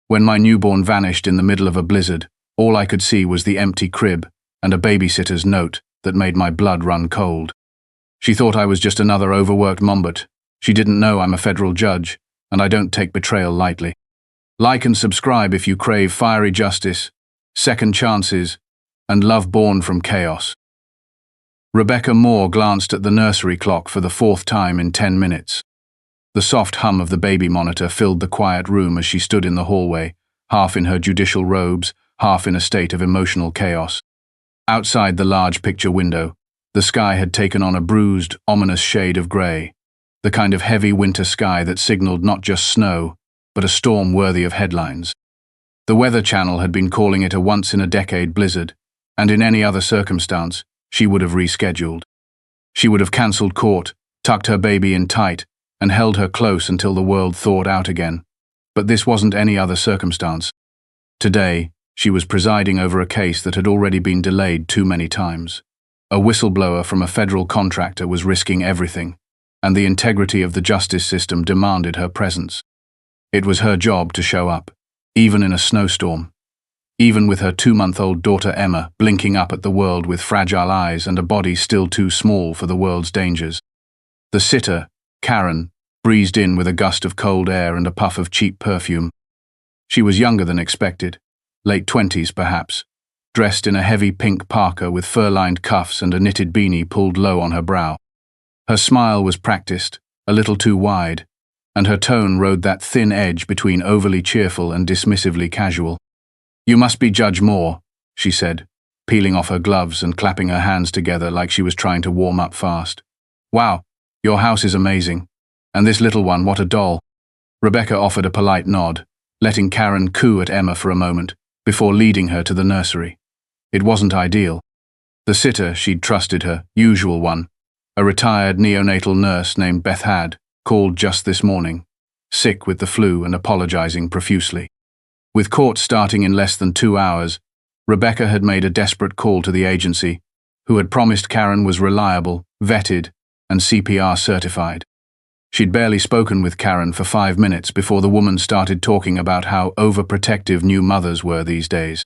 When my newborn vanished in the middle of a blizzard, all I could see was the empty crib and a babysitter's note that made my blood run cold. She thought I was just another overworked mombot. She didn't know I'm a federal judge, and I don't take betrayal lightly. Like and subscribe if you crave fiery justice, second chances, and love born from chaos. Rebecca Moore glanced at the nursery clock for the fourth time in 10 minutes. The soft hum of the baby monitor filled the quiet room as she stood in the hallway, half in her judicial robes, half in a state of emotional chaos. Outside the large picture window, the sky had taken on a bruised, ominous shade of grey, the kind of heavy winter sky that signaled not just snow, but a storm worthy of headlines. The Weather Channel had been calling it a once-in-a-decade blizzard, and in any other circumstance, she would have rescheduled. She would have cancelled court, tucked her baby in tight, and held her close until the world thawed out again. But this wasn't any other circumstance. Today, she was presiding over a case that had already been delayed too many times. A whistleblower from a federal contractor was risking everything, and the integrity of the justice system demanded her presence. It was her job to show up, even in a snowstorm. Even with her 2-month-old daughter Emma blinking up at the world with fragile eyes and a body still too small for the world's dangers. The sitter, Karen, breezed in with a gust of cold air and a puff of cheap perfume. She was younger than expected, late 20s perhaps, dressed in a heavy pink parka with fur-lined cuffs and a knitted beanie pulled low on her brow. Her smile was practiced, a little too wide, and her tone rode that thin edge between overly cheerful and dismissively casual. "You must be Judge Moore," she said, peeling off her gloves and clapping her hands together like she was trying to warm up fast. "Wow, your house is amazing. And this little one, what a doll." Rebecca offered a polite nod, letting Karen coo at Emma for a moment, before leading her to the nursery. It wasn't ideal. The sitter, she'd trusted her, usual one, a retired neonatal nurse named Beth Had, called just this morning, sick with the flu and apologizing profusely. With court starting in less than 2 hours, Rebecca had made a desperate call to the agency, who had promised Karen was reliable, vetted, and CPR certified. She'd barely spoken with Karen for 5 minutes before the woman started talking about how overprotective new mothers were these days.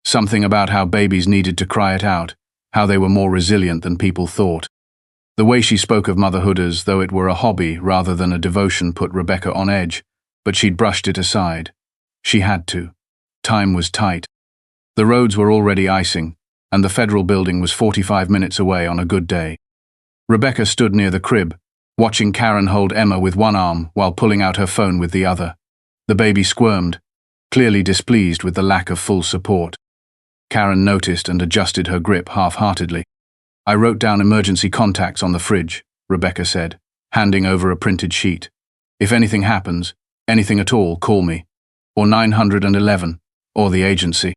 Something about how babies needed to cry it out, how they were more resilient than people thought. The way she spoke of motherhood as though it were a hobby rather than a devotion put Rebecca on edge, but she'd brushed it aside. She had to. Time was tight. The roads were already icing, and the federal building was 45 minutes away on a good day. Rebecca stood near the crib, watching Karen hold Emma with one arm while pulling out her phone with the other. The baby squirmed, clearly displeased with the lack of full support. Karen noticed and adjusted her grip half-heartedly. "I wrote down emergency contacts on the fridge," Rebecca said, handing over a printed sheet. "If anything happens, anything at all, call me. Or 911, or the agency."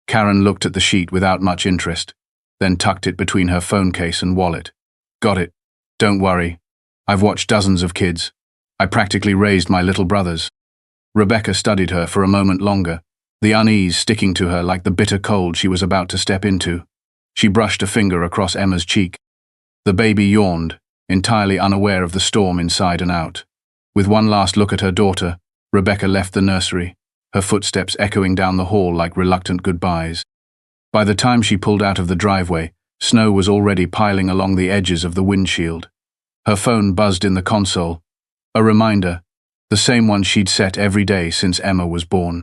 Karen looked at the sheet without much interest, then tucked it between her phone case and wallet. "Got it. Don't worry. I've watched dozens of kids. I practically raised my little brothers." Rebecca studied her for a moment longer, the unease sticking to her like the bitter cold she was about to step into. She brushed a finger across Emma's cheek. The baby yawned, entirely unaware of the storm inside and out. With one last look at her daughter, Rebecca left the nursery, her footsteps echoing down the hall like reluctant goodbyes. By the time she pulled out of the driveway, snow was already piling along the edges of the windshield. Her phone buzzed in the console. A reminder, the same one she'd set every day since Emma was born.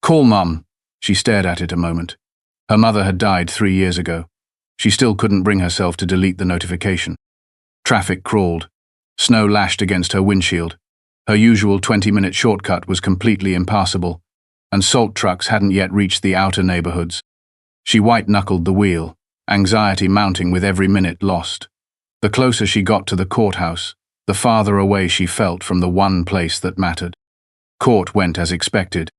"Call Mum." She stared at it a moment. Her mother had died 3 years ago. She still couldn't bring herself to delete the notification. Traffic crawled. Snow lashed against her windshield. Her usual 20-minute shortcut was completely impassable, and salt trucks hadn't yet reached the outer neighborhoods. She white-knuckled the wheel, anxiety mounting with every minute lost. The closer she got to the courthouse, the farther away she felt from the one place that mattered. Court went as expected.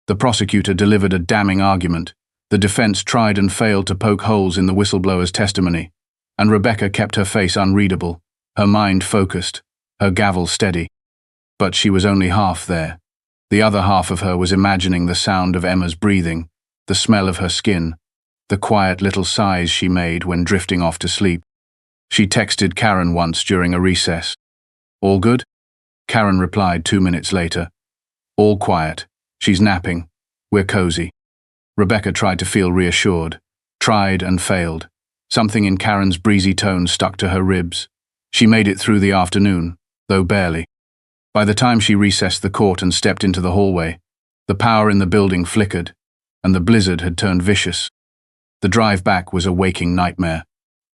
The prosecutor delivered a damning argument. The defense tried and failed to poke holes in the whistleblower's testimony, and Rebecca kept her face unreadable, her mind focused, her gavel steady. But she was only half there. The other half of her was imagining the sound of Emma's breathing, the smell of her skin, the quiet little sighs she made when drifting off to sleep. She texted Karen once during a recess. "All good?" Karen replied 2 minutes later. "All quiet. She's napping. We're cozy. Rebecca tried to feel reassured. Tried and failed. Something in Karen's breezy tone stuck to her ribs. She made it through the afternoon, though barely. By the time she recessed the court and stepped into the hallway, the power in the building flickered, and the blizzard had turned vicious. The drive back was a waking nightmare.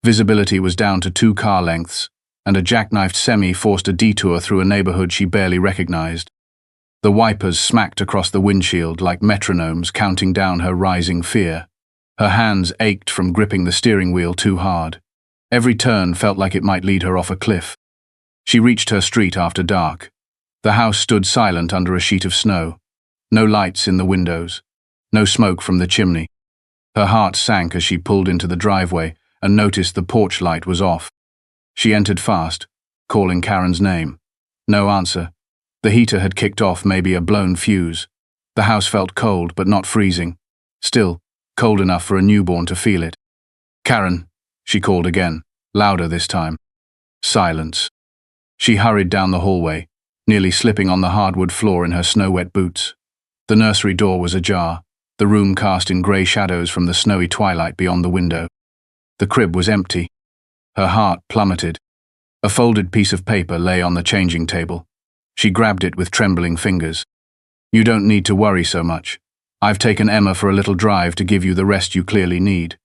Visibility was down to 2 car lengths, and a jackknifed semi forced a detour through a neighborhood she barely recognized. The wipers smacked across the windshield like metronomes counting down her rising fear. Her hands ached from gripping the steering wheel too hard. Every turn felt like it might lead her off a cliff. She reached her street after dark. The house stood silent under a sheet of snow. No lights in the windows. No smoke from the chimney. Her heart sank as she pulled into the driveway and noticed the porch light was off. She entered fast, calling Karen's name. No answer. The heater had kicked off, maybe a blown fuse. The house felt cold, but not freezing. Still, cold enough for a newborn to feel it. Karen, she called again, louder this time. Silence. She hurried down the hallway, nearly slipping on the hardwood floor in her snow-wet boots. The nursery door was ajar, the room cast in grey shadows from the snowy twilight beyond the window. The crib was empty. Her heart plummeted. A folded piece of paper lay on the changing table. She grabbed it with trembling fingers. You don't need to worry so much. I've taken Emma for a little drive to give you the rest you clearly need.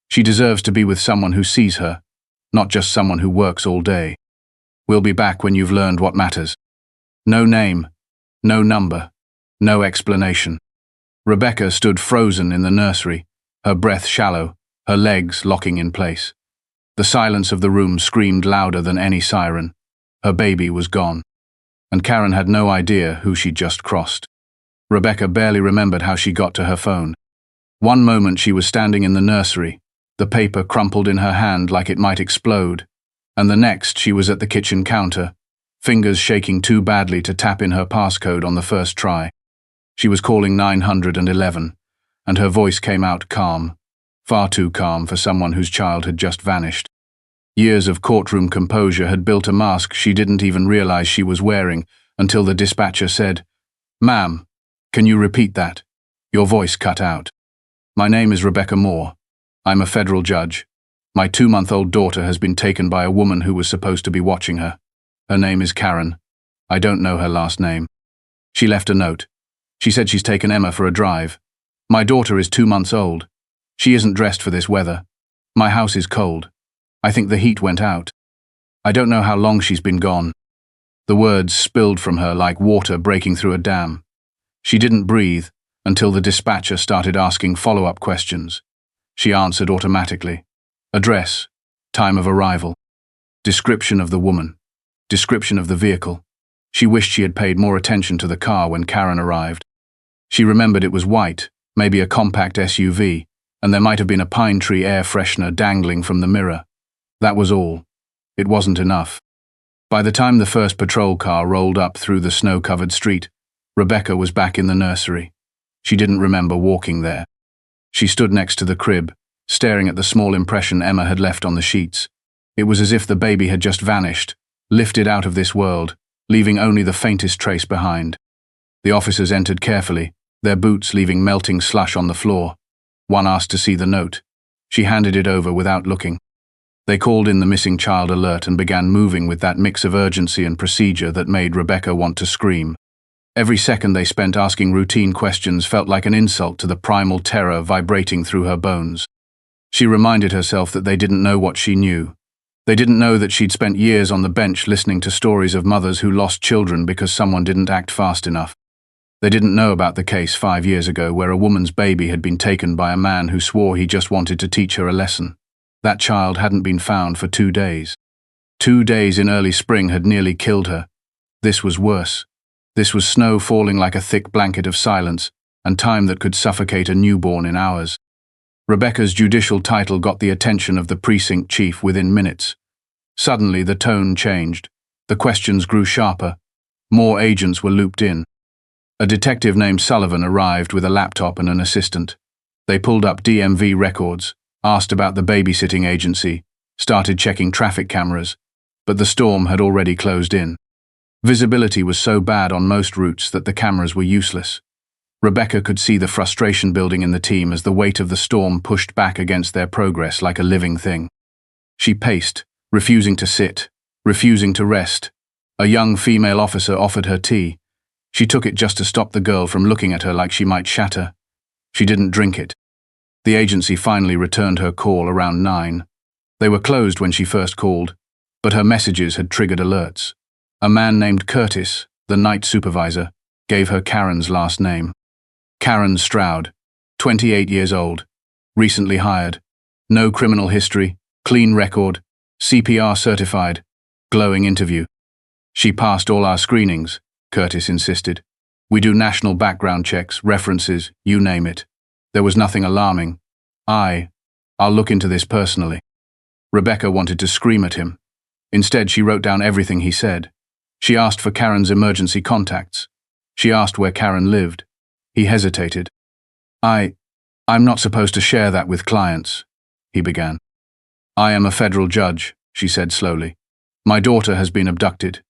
She deserves to be with someone who sees her, not just someone who works all day. We'll be back when you've learned what matters. No name, no number, no explanation. Rebecca stood frozen in the nursery, her breath shallow, her legs locking in place. The silence of the room screamed louder than any siren. Her baby was gone. And Karen had no idea who she'd just crossed. Rebecca barely remembered how she got to her phone. One moment she was standing in the nursery, the paper crumpled in her hand like it might explode, and the next she was at the kitchen counter, fingers shaking too badly to tap in her passcode on the first try. She was calling 911, and her voice came out calm, far too calm for someone whose child had just vanished. Years of courtroom composure had built a mask she didn't even realize she was wearing until the dispatcher said, "Ma'am, can you repeat that? Your voice cut out." "My name is Rebecca Moore. I'm a federal judge. My 2-month-old daughter has been taken by a woman who was supposed to be watching her. Her name is Karen. I don't know her last name. She left a note. She said she's taken Emma for a drive. My daughter is 2 months old. She isn't dressed for this weather. My house is cold. I think the heat went out. I don't know how long she's been gone." The words spilled from her like water breaking through a dam. She didn't breathe until the dispatcher started asking follow-up questions. She answered automatically. Address, time of arrival, description of the woman, description of the vehicle. She wished she had paid more attention to the car when Karen arrived. She remembered it was white, maybe a compact SUV, and there might have been a pine tree air freshener dangling from the mirror. That was all. It wasn't enough. By the time the first patrol car rolled up through the snow-covered street, Rebecca was back in the nursery. She didn't remember walking there. She stood next to the crib, staring at the small impression Emma had left on the sheets. It was as if the baby had just vanished, lifted out of this world, leaving only the faintest trace behind. The officers entered carefully, their boots leaving melting slush on the floor. One asked to see the note. She handed it over without looking. They called in the missing child alert and began moving with that mix of urgency and procedure that made Rebecca want to scream. Every second they spent asking routine questions felt like an insult to the primal terror vibrating through her bones. She reminded herself that they didn't know what she knew. They didn't know that she'd spent years on the bench listening to stories of mothers who lost children because someone didn't act fast enough. They didn't know about the case 5 years ago where a woman's baby had been taken by a man who swore he just wanted to teach her a lesson. That child hadn't been found for 2 days. 2 days in early spring had nearly killed her. This was worse. This was snow falling like a thick blanket of silence, and time that could suffocate a newborn in hours. Rebecca's judicial title got the attention of the precinct chief within minutes. Suddenly the tone changed. The questions grew sharper. More agents were looped in. A detective named Sullivan arrived with a laptop and an assistant. They pulled up DMV records, asked about the babysitting agency, started checking traffic cameras, but the storm had already closed in. Visibility was so bad on most routes that the cameras were useless. Rebecca could see the frustration building in the team as the weight of the storm pushed back against their progress like a living thing. She paced, refusing to sit, refusing to rest. A young female officer offered her tea. She took it just to stop the girl from looking at her like she might shatter. She didn't drink it. The agency finally returned her call around 9. They were closed when she first called, but her messages had triggered alerts. A man named Curtis, the night supervisor, gave her Karen's last name. Karen Stroud, 28 years old, recently hired, no criminal history, clean record, CPR certified, glowing interview. She passed all our screenings, Curtis insisted. We do national background checks, references, you name it. There was nothing alarming. I'll look into this personally. Rebecca wanted to scream at him. Instead, she wrote down everything he said. She asked for Karen's emergency contacts. She asked where Karen lived. He hesitated. I'm not supposed to share that with clients, he began. I am a federal judge, she said slowly. My daughter has been abducted.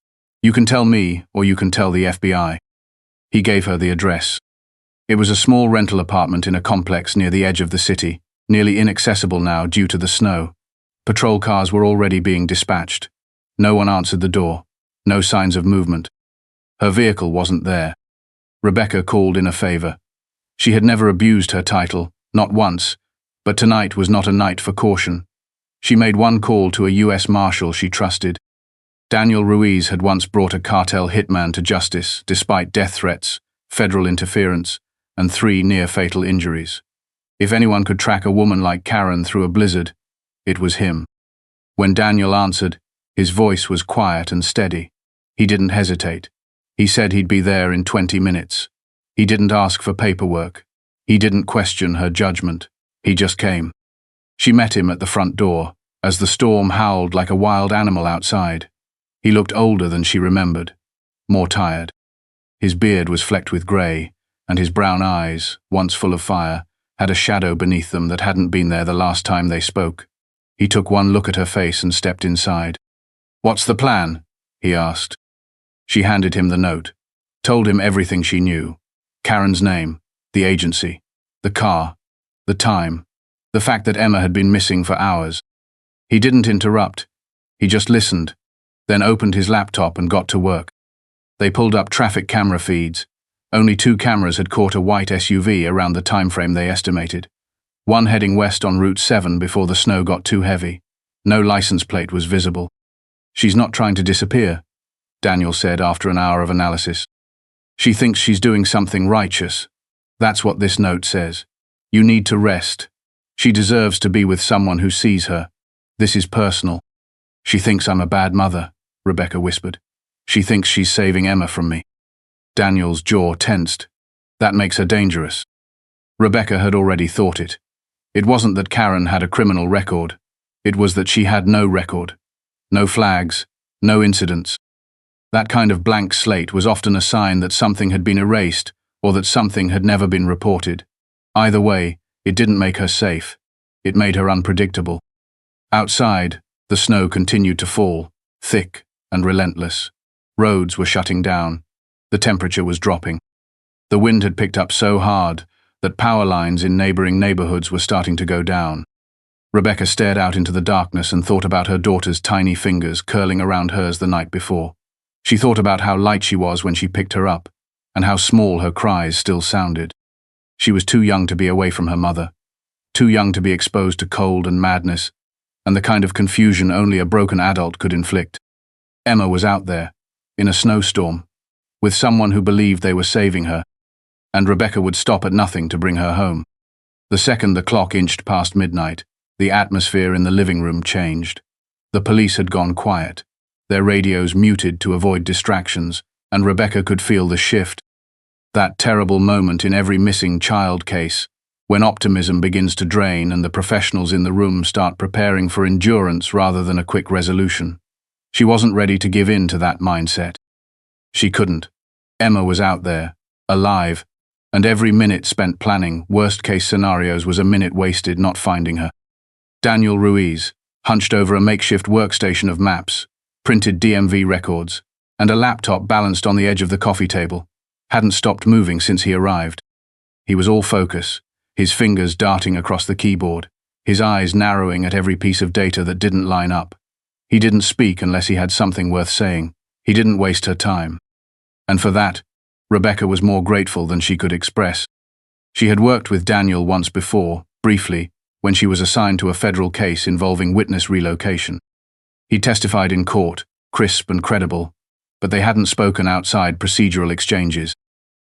You can tell me, or you can tell the FBI. He gave her the address. It was a small rental apartment in a complex near the edge of the city, nearly inaccessible now due to the snow. Patrol cars were already being dispatched. No one answered the door. No signs of movement. Her vehicle wasn't there. Rebecca called in a favor. She had never abused her title, not once, but tonight was not a night for caution. She made one call to a U.S. Marshal she trusted. Daniel Ruiz had once brought a cartel hitman to justice, despite death threats, federal interference, and 3 near-fatal injuries. If anyone could track a woman like Karen through a blizzard, it was him. When Daniel answered, his voice was quiet and steady. He didn't hesitate. He said he'd be there in 20 minutes. He didn't ask for paperwork. He didn't question her judgment. He just came. She met him at the front door, as the storm howled like a wild animal outside. He looked older than she remembered, more tired. His beard was flecked with grey, and his brown eyes, once full of fire, had a shadow beneath them that hadn't been there the last time they spoke. He took one look at her face and stepped inside. "What's the plan?" he asked. She handed him the note, told him everything she knew. Karen's name, the agency, the car, the time, the fact that Emma had been missing for hours. He didn't interrupt. He just listened, then opened his laptop and got to work. They pulled up traffic camera feeds. Only 2 cameras had caught a white SUV around the time frame they estimated. One heading west on Route 7 before the snow got too heavy. No license plate was visible. "She's not trying to disappear," Daniel said after an hour of analysis. "She thinks she's doing something righteous. That's what this note says. You need to rest. She deserves to be with someone who sees her. This is personal." "She thinks I'm a bad mother," Rebecca whispered. "She thinks she's saving Emma from me." Daniel's jaw tensed. "That makes her dangerous." Rebecca had already thought it. It wasn't that Karen had a criminal record. It was that she had no record. No flags, no incidents. That kind of blank slate was often a sign that something had been erased or that something had never been reported. Either way, it didn't make her safe. It made her unpredictable. Outside, the snow continued to fall, thick and relentless. Roads were shutting down. The temperature was dropping. The wind had picked up so hard that power lines in neighboring neighborhoods were starting to go down. Rebecca stared out into the darkness and thought about her daughter's tiny fingers curling around hers the night before. She thought about how light she was when she picked her up, and how small her cries still sounded. She was too young to be away from her mother, too young to be exposed to cold and madness, and the kind of confusion only a broken adult could inflict. Emma was out there, in a snowstorm, with someone who believed they were saving her, and Rebecca would stop at nothing to bring her home. The second the clock inched past midnight, the atmosphere in the living room changed. The police had gone quiet, their radios muted to avoid distractions, and Rebecca could feel the shift. That terrible moment in every missing child case, when optimism begins to drain and the professionals in the room start preparing for endurance rather than a quick resolution. She wasn't ready to give in to that mindset. She couldn't. Emma was out there, alive, and every minute spent planning worst-case scenarios was a minute wasted not finding her. Daniel Ruiz, hunched over a makeshift workstation of maps, printed DMV records, and a laptop balanced on the edge of the coffee table, hadn't stopped moving since he arrived. He was all focus, his fingers darting across the keyboard, his eyes narrowing at every piece of data that didn't line up. He didn't speak unless he had something worth saying. He didn't waste her time. And for that, Rebecca was more grateful than she could express. She had worked with Daniel once before, briefly, when she was assigned to a federal case involving witness relocation. He testified in court, crisp and credible, but they hadn't spoken outside procedural exchanges.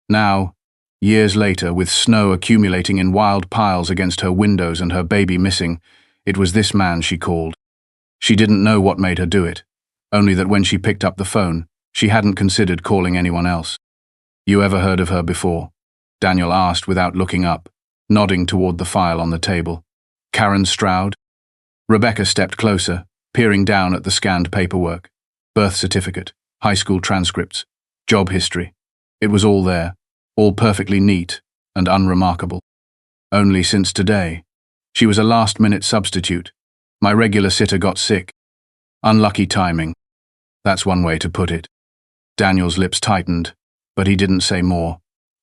Now, years later, with snow accumulating in wild piles against her windows and her baby missing, it was this man she called. She didn't know what made her do it, only that when she picked up the phone, she hadn't considered calling anyone else. "You ever heard of her before?" Daniel asked without looking up, nodding toward the file on the table. "Karen Stroud?" Rebecca stepped closer, peering down at the scanned paperwork. Birth certificate, high school transcripts, job history. It was all there, all perfectly neat and unremarkable. "Only since today. She was a last-minute substitute. My regular sitter got sick. Unlucky timing. That's one way to put it." Daniel's lips tightened, but he didn't say more.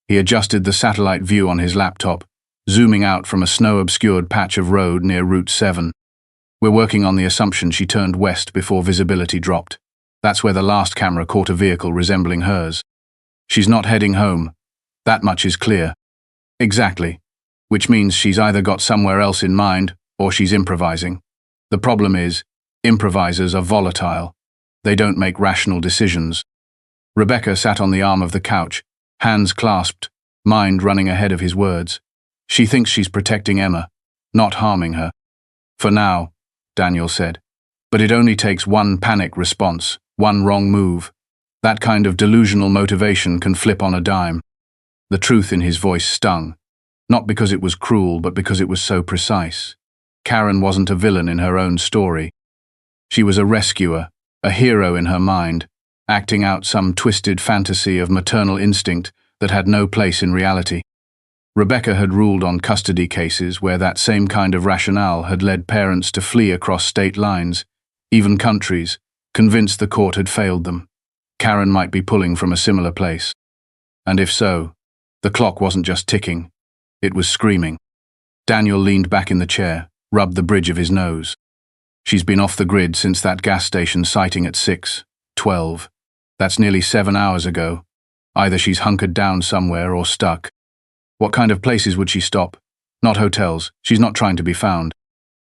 He adjusted the satellite view on his laptop, zooming out from a snow-obscured patch of road near Route 7. "We're working on the assumption she turned west before visibility dropped. That's where the last camera caught a vehicle resembling hers. She's not heading home. That much is clear." "Exactly. Which means she's either got somewhere else in mind, or she's improvising. The problem is, improvisers are volatile. They don't make rational decisions." Rebecca sat on the arm of the couch, hands clasped, mind running ahead of his words. "She thinks she's protecting Emma, not harming her." "For now," Daniel said. "But it only takes one panic response, one wrong move. That kind of delusional motivation can flip on a dime." The truth in his voice stung, not because it was cruel, but because it was so precise. Karen wasn't a villain in her own story. She was a rescuer, a hero in her mind, acting out some twisted fantasy of maternal instinct that had no place in reality. Rebecca had ruled on custody cases where that same kind of rationale had led parents to flee across state lines, even countries, convinced the court had failed them. Karen might be pulling from a similar place. And if so, the clock wasn't just ticking, it was screaming. Daniel leaned back in the chair, rubbed the bridge of his nose. "She's been off the grid since that gas station sighting at 6:12. That's nearly 7 hours ago. Either she's hunkered down somewhere or stuck. What kind of places would she stop? Not hotels. She's not trying to be found."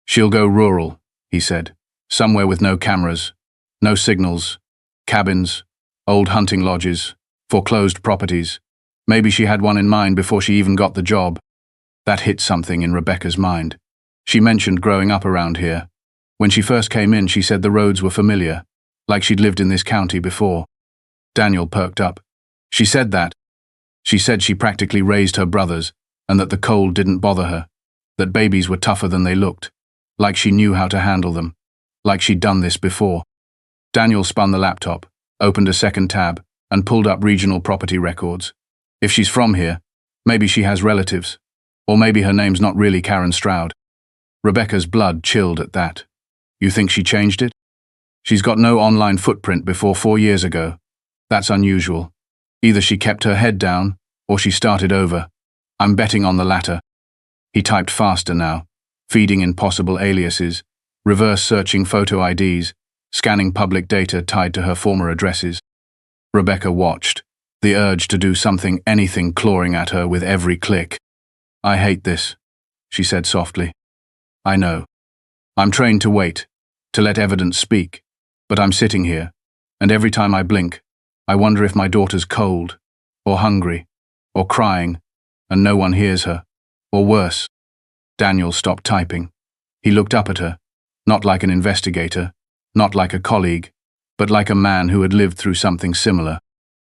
"She'll go rural," he said. "Somewhere with no cameras, no signals, cabins, old hunting lodges, foreclosed properties. Maybe she had one in mind before she even got the job." That hit something in Rebecca's mind. She mentioned growing up around here. When she first came in, she said the roads were familiar, like she'd lived in this county before. Daniel perked up. "She said that. She said she practically raised her brothers, and that the cold didn't bother her, that babies were tougher than they looked, like she knew how to handle them, like she'd done this before." Daniel spun the laptop, opened a second tab, and pulled up regional property records. "If she's from here, maybe she has relatives, or maybe her name's not really Karen Stroud." Rebecca's blood chilled at that. "You think she changed it?" "She's got no online footprint before 4 years ago. That's unusual. Either she kept her head down, or she started over. I'm betting on the latter." He typed faster now, feeding in possible aliases, reverse searching photo IDs, scanning public data tied to her former addresses. Rebecca watched, the urge to do something, anything clawing at her with every click. "I hate this," she said softly. "I know. I'm trained to wait, to let evidence speak, but I'm sitting here, and every time I blink, I wonder if my daughter's cold, or hungry, or crying, and no one hears her, or worse." Daniel stopped typing. He looked up at her, not like an investigator, not like a colleague, but like a man who had lived through something similar.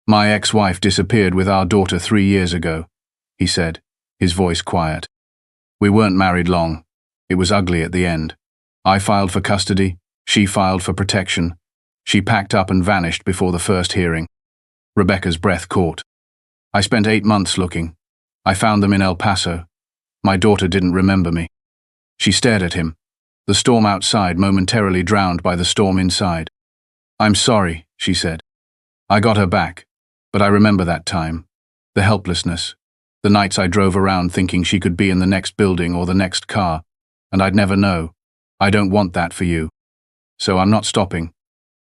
"My ex-wife disappeared with our daughter 3 years ago," he said, his voice quiet. "We weren't married long. It was ugly at the end. I filed for custody, she filed for protection. She packed up and vanished before the first hearing." Rebecca's breath caught. "I spent 8 months looking. I found them in El Paso. My daughter didn't remember me." She stared at him, the storm outside momentarily drowned by the storm inside. "I'm sorry," she said. "I got her back, but I remember that time. The helplessness, The nights I drove around thinking she could be in the next building or the next car, and I'd never know. I don't want that for you. So I'm not stopping.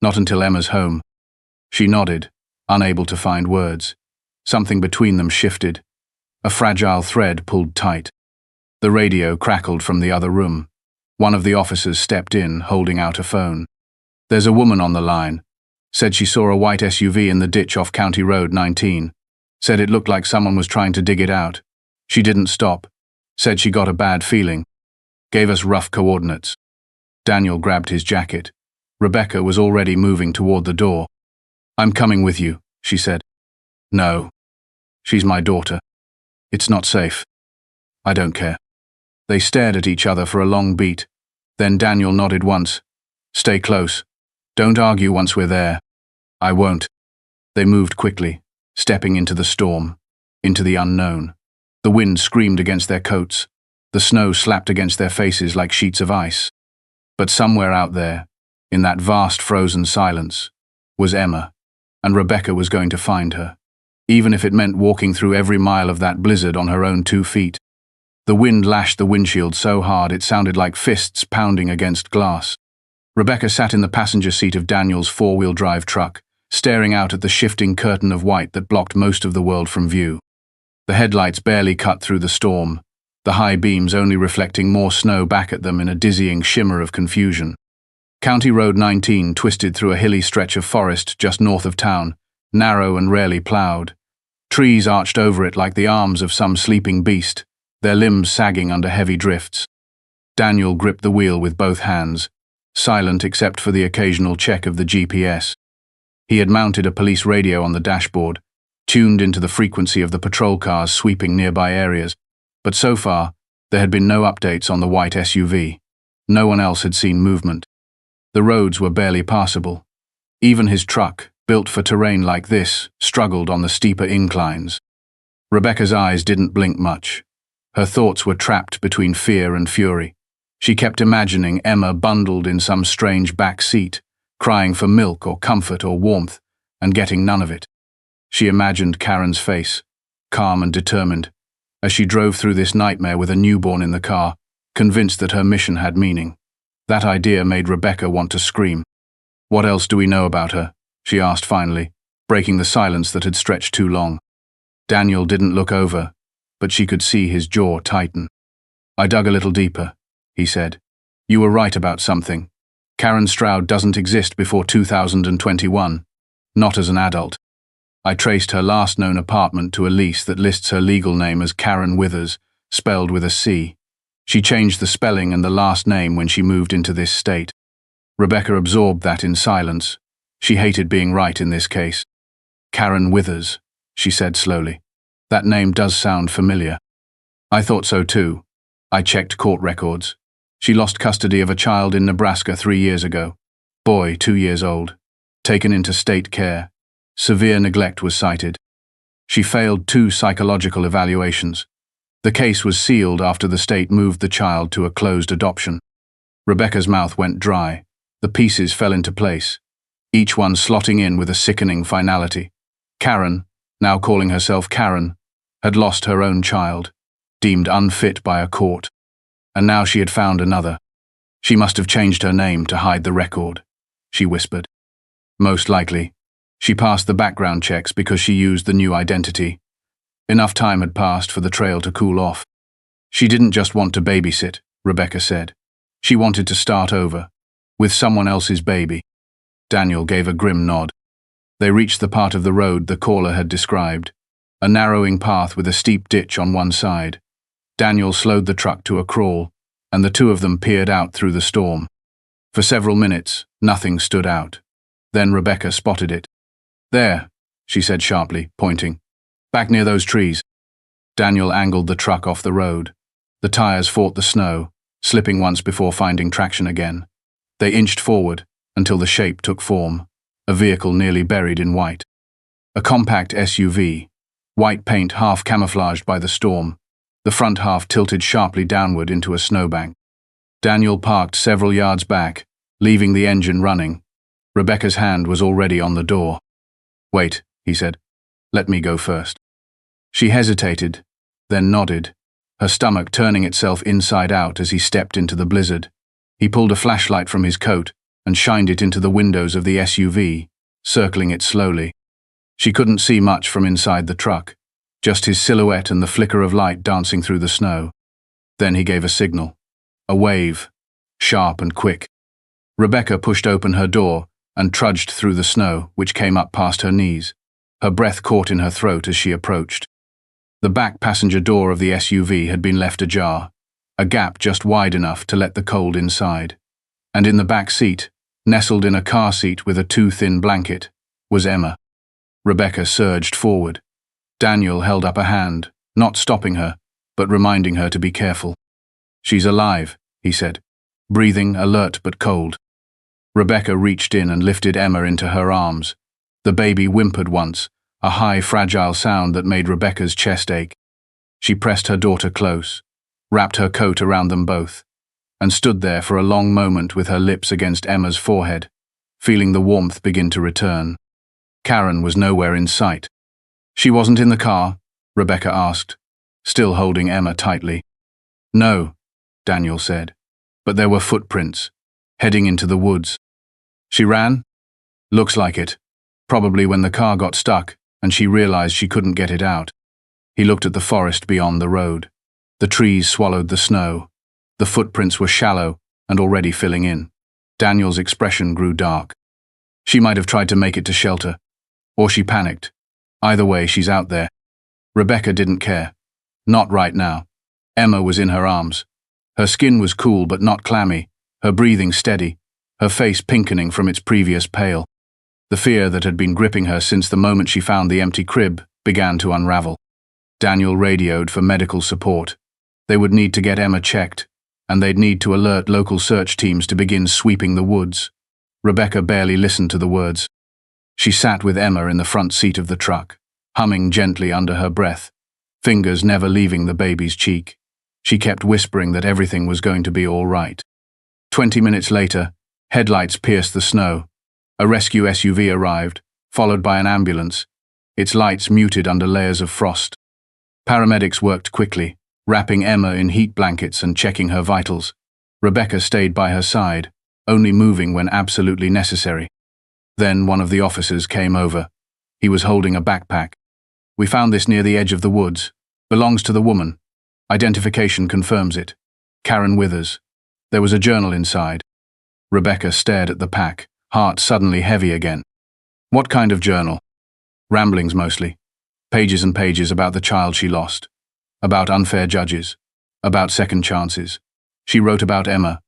Not until Emma's home. She nodded, unable to find words. Something between them shifted. A fragile thread pulled tight. The radio crackled from the other room. One of the officers stepped in, holding out a phone. "There's a woman on the line. Said she saw a white SUV in the ditch off County Road 19. Said it looked like someone was trying to dig it out. She didn't stop. Said she got a bad feeling. Gave us rough coordinates." Daniel grabbed his jacket. Rebecca was already moving toward the door. "I'm coming with you," she said. "No. She's my daughter. It's not safe." "I don't care." They stared at each other for a long beat. Then Daniel nodded once. "Stay close. Don't argue once we're there." "I won't." They moved quickly, stepping into the storm, into the unknown. The wind screamed against their coats. The snow slapped against their faces like sheets of ice. But somewhere out there, in that vast frozen silence, was Emma, and Rebecca was going to find her, even if it meant walking through every mile of that blizzard on her own 2 feet. The wind lashed the windshield so hard it sounded like fists pounding against glass. Rebecca sat in the passenger seat of Daniel's 4-wheel drive truck, staring out at the shifting curtain of white that blocked most of the world from view. The headlights barely cut through the storm, the high beams only reflecting more snow back at them in a dizzying shimmer of confusion. County Road 19 twisted through a hilly stretch of forest just north of town, narrow and rarely plowed. Trees arched over it like the arms of some sleeping beast, their limbs sagging under heavy drifts. Daniel gripped the wheel with both hands, silent except for the occasional check of the GPS. He had mounted a police radio on the dashboard, tuned into the frequency of the patrol cars sweeping nearby areas, but so far, there had been no updates on the white SUV. No one else had seen movement. The roads were barely passable. Even his truck, built for terrain like this, struggled on the steeper inclines. Rebecca's eyes didn't blink much. Her thoughts were trapped between fear and fury. She kept imagining Emma bundled in some strange back seat, crying for milk or comfort or warmth, and getting none of it. She imagined Karen's face, calm and determined, as she drove through this nightmare with a newborn in the car, convinced that her mission had meaning. That idea made Rebecca want to scream. "What else do we know about her?" she asked finally, breaking the silence that had stretched too long. Daniel didn't look over, but she could see his jaw tighten. "I dug a little deeper," he said. "You were right about something. Karen Stroud doesn't exist before 2021, not as an adult. I traced her last known apartment to a lease that lists her legal name as Karen Withers, spelled with a C. She changed the spelling and the last name when she moved into this state." Rebecca absorbed that in silence. She hated being right in this case. "Karen Withers," she said slowly. "That name does sound familiar." "I thought so too. I checked court records. She lost custody of a child in Nebraska 3 years ago. Boy, 2 years old. Taken into state care. Severe neglect was cited. She failed 2 psychological evaluations. The case was sealed after the state moved the child to a closed adoption. Rebecca's mouth went dry. The pieces fell into place, each one slotting in with a sickening finality. Karen, now calling herself Karen, had lost her own child, deemed unfit by a court. And now she had found another. She must have changed her name to hide the record, she whispered. Most likely. She passed the background checks because she used the new identity. Enough time had passed for the trail to cool off. She didn't just want to babysit, Rebecca said. She wanted to start over, with someone else's baby. Daniel gave a grim nod. They reached the part of the road the caller had described, a narrowing path with a steep ditch on one side. Daniel slowed the truck to a crawl, and the two of them peered out through the storm. For several minutes, nothing stood out. Then Rebecca spotted it. "There," she said sharply, pointing. "Back near those trees." Daniel angled the truck off the road. The tires fought the snow, slipping once before finding traction again. They inched forward until the shape took form, a vehicle nearly buried in white. A compact SUV, white paint half camouflaged by the storm, the front half tilted sharply downward into a snowbank. Daniel parked several yards back, leaving the engine running. Rebecca's hand was already on the door. "Wait," he said. "Let me go first." She hesitated, then nodded, her stomach turning itself inside out as he stepped into the blizzard. He pulled a flashlight from his coat and shined it into the windows of the SUV, circling it slowly. She couldn't see much from inside the truck, just his silhouette and the flicker of light dancing through the snow. Then he gave a signal. A wave, sharp and quick. Rebecca pushed open her door and trudged through the snow, which came up past her knees. Her breath caught in her throat as she approached. The back passenger door of the SUV had been left ajar, a gap just wide enough to let the cold inside. And in the back seat, nestled in a car seat with a too-thin blanket, was Emma. Rebecca surged forward. Daniel held up a hand, not stopping her, but reminding her to be careful. "She's alive," he said, breathing alert but cold. Rebecca reached in and lifted Emma into her arms. The baby whimpered once, a high, fragile sound that made Rebecca's chest ache. She pressed her daughter close, wrapped her coat around them both, and stood there for a long moment with her lips against Emma's forehead, feeling the warmth begin to return. Karen was nowhere in sight. "She wasn't in the car?" Rebecca asked, still holding Emma tightly. "No," Daniel said, "but there were footprints, heading into the woods." "She ran?" "Looks like it. Probably when the car got stuck and she realized she couldn't get it out." He looked at the forest beyond the road. The trees swallowed the snow. The footprints were shallow and already filling in. Daniel's expression grew dark. "She might have tried to make it to shelter. Or she panicked. Either way, she's out there." Rebecca didn't care. Not right now. Emma was in her arms. Her skin was cool but not clammy, her breathing steady, her face pinkening from its previous pale. The fear that had been gripping her since the moment she found the empty crib began to unravel. Daniel radioed for medical support. They would need to get Emma checked, and they'd need to alert local search teams to begin sweeping the woods. Rebecca barely listened to the words. She sat with Emma in the front seat of the truck, humming gently under her breath, fingers never leaving the baby's cheek. She kept whispering that everything was going to be all right. 20 minutes later, headlights pierced the snow. A rescue SUV arrived, followed by an ambulance, its lights muted under layers of frost. Paramedics worked quickly, wrapping Emma in heat blankets and checking her vitals. Rebecca stayed by her side, only moving when absolutely necessary. Then one of the officers came over. He was holding a backpack. "We found this near the edge of the woods. Belongs to the woman. Identification confirms it. Karen Withers. There was a journal inside." Rebecca stared at the pack, heart suddenly heavy again. "What kind of journal?" "Ramblings mostly. Pages and pages about the child she lost. About unfair judges. About second chances. She wrote about Emma.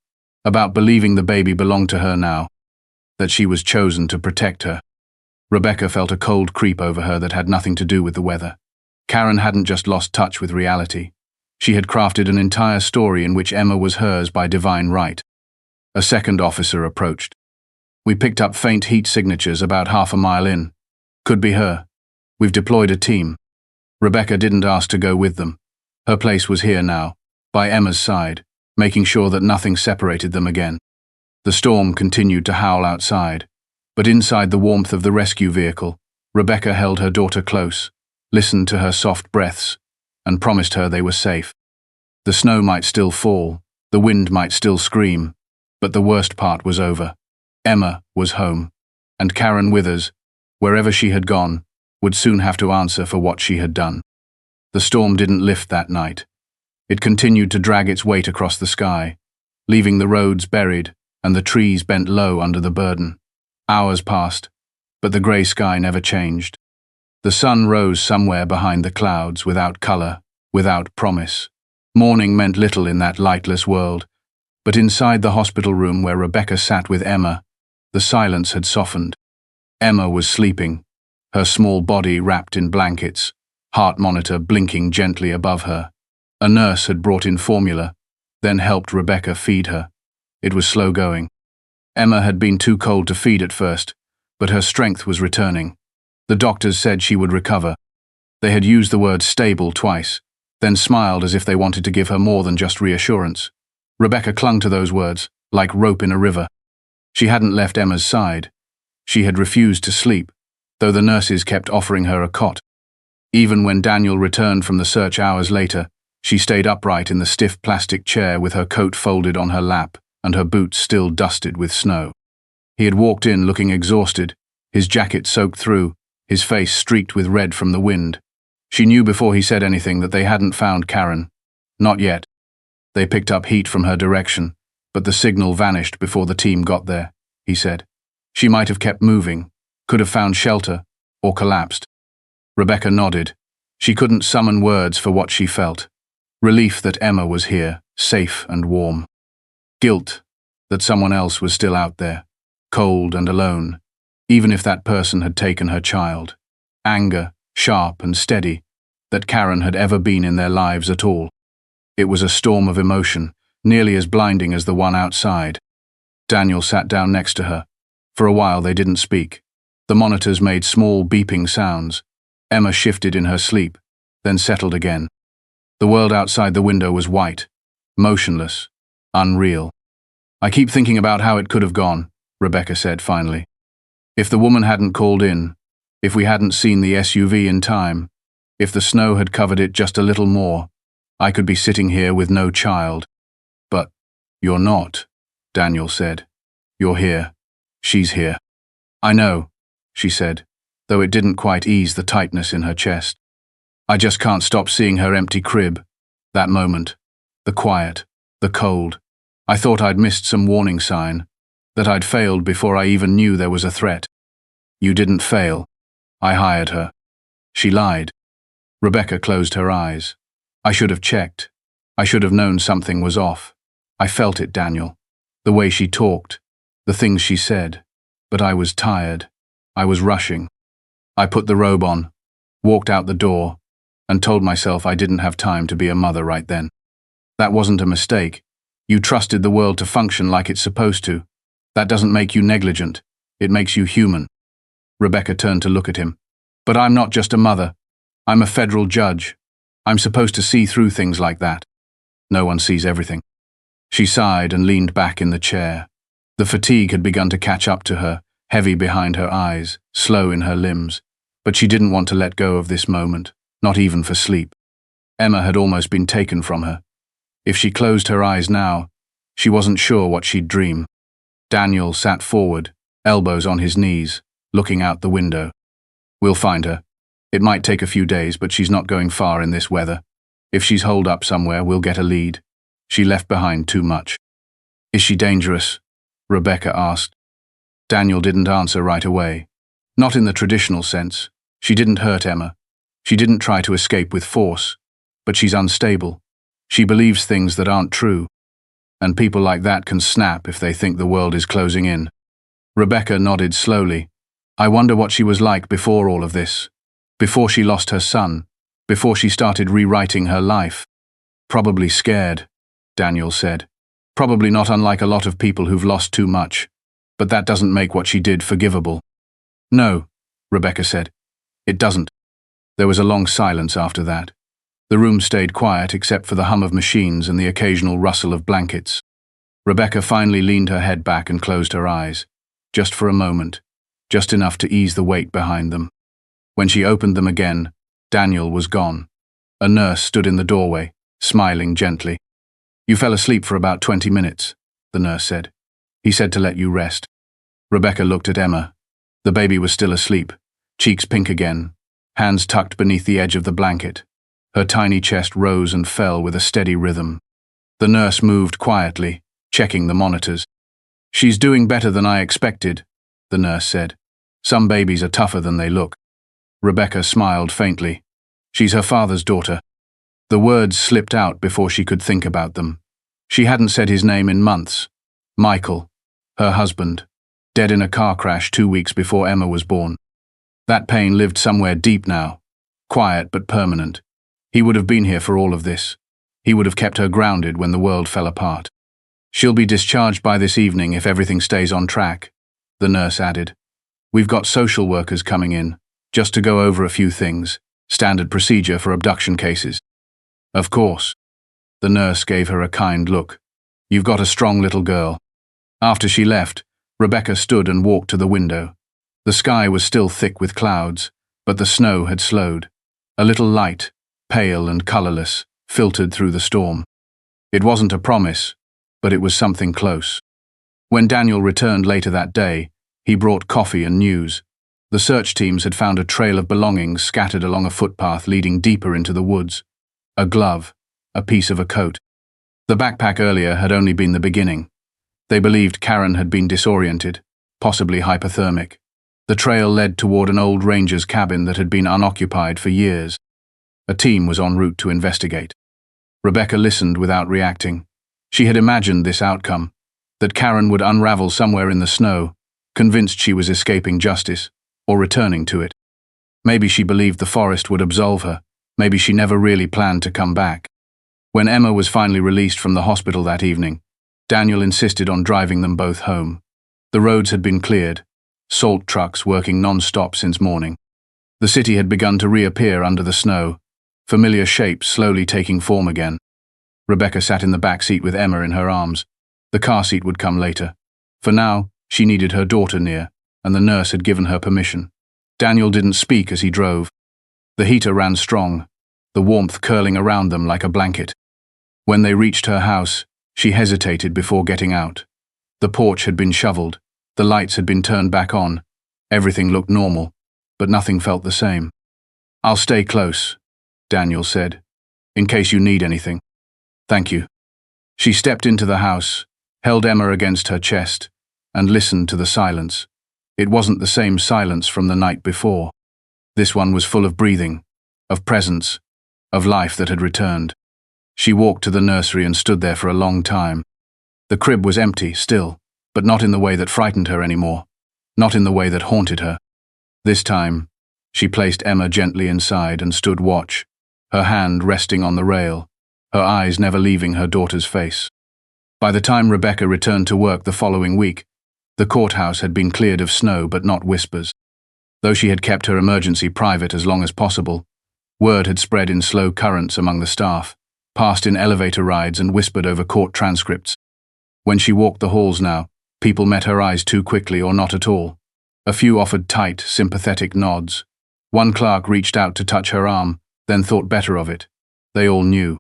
About believing the baby belonged to her now. That she was chosen to protect her." Rebecca felt a cold creep over her that had nothing to do with the weather. Karen hadn't just lost touch with reality. She had crafted an entire story in which Emma was hers by divine right. A second officer approached. "We picked up faint heat signatures about half a mile in. Could be her. We've deployed a team." Rebecca didn't ask to go with them. Her place was here now, by Emma's side, making sure that nothing separated them again. The storm continued to howl outside, but inside the warmth of the rescue vehicle, Rebecca held her daughter close, listened to her soft breaths, and promised her they were safe. The snow might still fall, the wind might still scream, but the worst part was over. Emma was home, and Karen Withers, wherever she had gone, would soon have to answer for what she had done. The storm didn't lift that night. It continued to drag its weight across the sky, leaving the roads buried and the trees bent low under the burden. Hours passed, but the grey sky never changed. The sun rose somewhere behind the clouds, without colour, without promise. Morning meant little in that lightless world, but inside the hospital room where Rebecca sat with Emma, the silence had softened. Emma was sleeping, her small body wrapped in blankets, heart monitor blinking gently above her. A nurse had brought in formula, then helped Rebecca feed her. It was slow going. Emma had been too cold to feed at first, but her strength was returning. The doctors said she would recover. They had used the word stable twice, then smiled as if they wanted to give her more than just reassurance. Rebecca clung to those words, like rope in a river. She hadn't left Emma's side. She had refused to sleep, though the nurses kept offering her a cot. Even when Daniel returned from the search hours later, she stayed upright in the stiff plastic chair with her coat folded on her lap and her boots still dusted with snow. He had walked in looking exhausted, his jacket soaked through, his face streaked with red from the wind. She knew before he said anything that they hadn't found Karen. Not yet. They picked up heat from her direction, but the signal vanished before the team got there, he said. She might have kept moving, could have found shelter, or collapsed. Rebecca nodded. She couldn't summon words for what she felt. Relief that Emma was here, safe and warm. Guilt that someone else was still out there, cold and alone, even if that person had taken her child. Anger, sharp and steady, that Karen had ever been in their lives at all. It was a storm of emotion, nearly as blinding as the one outside. Daniel sat down next to her. For a while they didn't speak. The monitors made small beeping sounds. Emma shifted in her sleep, then settled again. The world outside the window was white, motionless, unreal. I keep thinking about how it could have gone, Rebecca said finally. If the woman hadn't called in, if we hadn't seen the SUV in time, if the snow had covered it just a little more, I could be sitting here with no child. But you're not, Daniel said. You're here. She's here. I know, she said, though it didn't quite ease the tightness in her chest. I just can't stop seeing her empty crib. That moment. The quiet. The cold. I thought I'd missed some warning sign. That I'd failed before I even knew there was a threat. You didn't fail. I hired her. She lied. Rebecca closed her eyes. I should have checked. I should have known something was off. I felt it, Daniel. The way she talked. The things she said. But I was tired. I was rushing. I put the robe on, walked out the door, and told myself I didn't have time to be a mother right then. That wasn't a mistake. You trusted the world to function like it's supposed to. That doesn't make you negligent. It makes you human. Rebecca turned to look at him. But I'm not just a mother. I'm a federal judge. I'm supposed to see through things like that. No one sees everything. She sighed and leaned back in the chair. The fatigue had begun to catch up to her, heavy behind her eyes, slow in her limbs. But she didn't want to let go of this moment, not even for sleep. Emma had almost been taken from her. If she closed her eyes now, she wasn't sure what she'd dream. Daniel sat forward, elbows on his knees, looking out the window. We'll find her. It might take a few days, but she's not going far in this weather. If she's holed up somewhere, we'll get a lead. She left behind too much. Is she dangerous? Rebecca asked. Daniel didn't answer right away. Not in the traditional sense. She didn't hurt Emma. She didn't try to escape with force. But she's unstable. She believes things that aren't true. And people like that can snap if they think the world is closing in. Rebecca nodded slowly. I wonder what she was like before all of this. Before she lost her son. Before she started rewriting her life. Probably scared, Daniel said. Probably not unlike a lot of people who've lost too much. But that doesn't make what she did forgivable. No, Rebecca said. It doesn't. There was a long silence after that. The room stayed quiet except for the hum of machines and the occasional rustle of blankets. Rebecca finally leaned her head back and closed her eyes. Just for a moment. Just enough to ease the weight behind them. When she opened them again, Daniel was gone. A nurse stood in the doorway, smiling gently. You fell asleep for about 20 minutes, the nurse said. He said to let you rest. Rebecca looked at Emma. The baby was still asleep, cheeks pink again, hands tucked beneath the edge of the blanket. Her tiny chest rose and fell with a steady rhythm. The nurse moved quietly, checking the monitors. She's doing better than I expected, the nurse said. Some babies are tougher than they look. Rebecca smiled faintly. She's her father's daughter. The words slipped out before she could think about them. She hadn't said his name in months. Michael, her husband, dead in a car crash 2 weeks before Emma was born. That pain lived somewhere deep now, quiet but permanent. He would have been here for all of this. He would have kept her grounded when the world fell apart. She'll be discharged by this evening if everything stays on track, the nurse added. We've got social workers coming in, just to go over a few things, standard procedure for abduction cases. Of course. The nurse gave her a kind look. You've got a strong little girl. After she left, Rebecca stood and walked to the window. The sky was still thick with clouds, but the snow had slowed. A little light, pale and colorless, filtered through the storm. It wasn't a promise, but it was something close. When Daniel returned later that day, he brought coffee and news. The search teams had found a trail of belongings scattered along a footpath leading deeper into the woods. A glove, a piece of a coat. The backpack earlier had only been the beginning. They believed Karen had been disoriented, possibly hypothermic. The trail led toward an old ranger's cabin that had been unoccupied for years. A team was en route to investigate. Rebecca listened without reacting. She had imagined this outcome, that Karen would unravel somewhere in the snow, convinced she was escaping justice, or returning to it. Maybe she believed the forest would absolve her. Maybe she never really planned to come back. When Emma was finally released from the hospital that evening, Daniel insisted on driving them both home. The roads had been cleared, salt trucks working non-stop since morning. The city had begun to reappear under the snow, familiar shapes slowly taking form again. Rebecca sat in the back seat with Emma in her arms. The car seat would come later. For now, she needed her daughter near, and the nurse had given her permission. Daniel didn't speak as he drove. The heater ran strong, the warmth curling around them like a blanket. When they reached her house, she hesitated before getting out. The porch had been shoveled, the lights had been turned back on. Everything looked normal, but nothing felt the same. "I'll stay close," Daniel said, "in case you need anything." "Thank you." She stepped into the house, held Emma against her chest, and listened to the silence. It wasn't the same silence from the night before. This one was full of breathing, of presence, of life that had returned. She walked to the nursery and stood there for a long time. The crib was empty, still, but not in the way that frightened her anymore, not in the way that haunted her. This time, she placed Emma gently inside and stood watch, her hand resting on the rail, her eyes never leaving her daughter's face. By the time Rebecca returned to work the following week, the courthouse had been cleared of snow but not whispers. Though she had kept her emergency private as long as possible, word had spread in slow currents among the staff, passed in elevator rides and whispered over court transcripts. When she walked the halls now, people met her eyes too quickly or not at all. A few offered tight, sympathetic nods. One clerk reached out to touch her arm, then thought better of it. They all knew.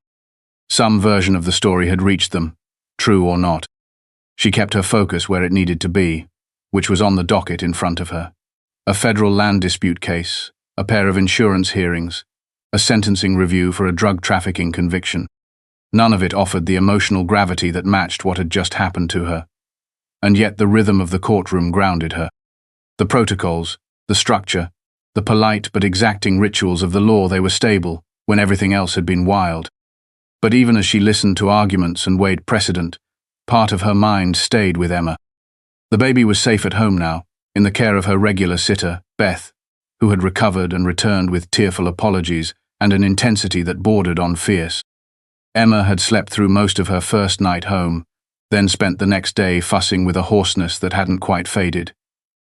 Some version of the story had reached them, true or not. She kept her focus where it needed to be, which was on the docket in front of her. A federal land dispute case, a pair of insurance hearings, a sentencing review for a drug trafficking conviction. None of it offered the emotional gravity that matched what had just happened to her. And yet the rhythm of the courtroom grounded her. The protocols, the structure, the polite but exacting rituals of the law, they were stable when everything else had been wild. But even as she listened to arguments and weighed precedent, part of her mind stayed with Emma. The baby was safe at home now, in the care of her regular sitter, Beth, who had recovered and returned with tearful apologies and an intensity that bordered on fierce. Emma had slept through most of her first night home, then spent the next day fussing with a hoarseness that hadn't quite faded.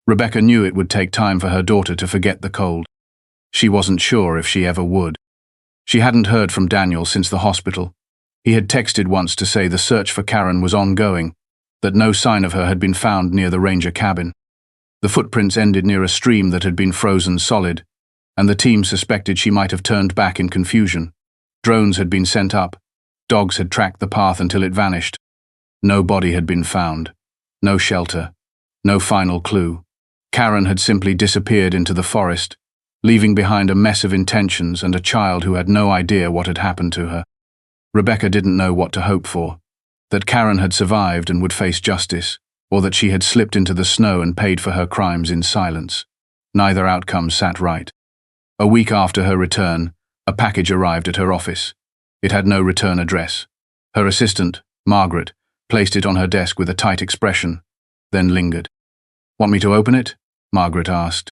Rebecca knew it would take time for her daughter to forget the cold. She wasn't sure if she ever would. She hadn't heard from Daniel since the hospital. He had texted once to say the search for Karen was ongoing, that no sign of her had been found near the ranger cabin. The footprints ended near a stream that had been frozen solid, and the team suspected she might have turned back in confusion. Drones had been sent up. Dogs had tracked the path until it vanished. No body had been found. No shelter. No final clue. Karen had simply disappeared into the forest, leaving behind a mess of intentions and a child who had no idea what had happened to her. Rebecca didn't know what to hope for. That Karen had survived and would face justice, or that she had slipped into the snow and paid for her crimes in silence. Neither outcome sat right. A week after her return, a package arrived at her office. It had no return address. Her assistant, Margaret, placed it on her desk with a tight expression, then lingered. "Want me to open it?" Margaret asked.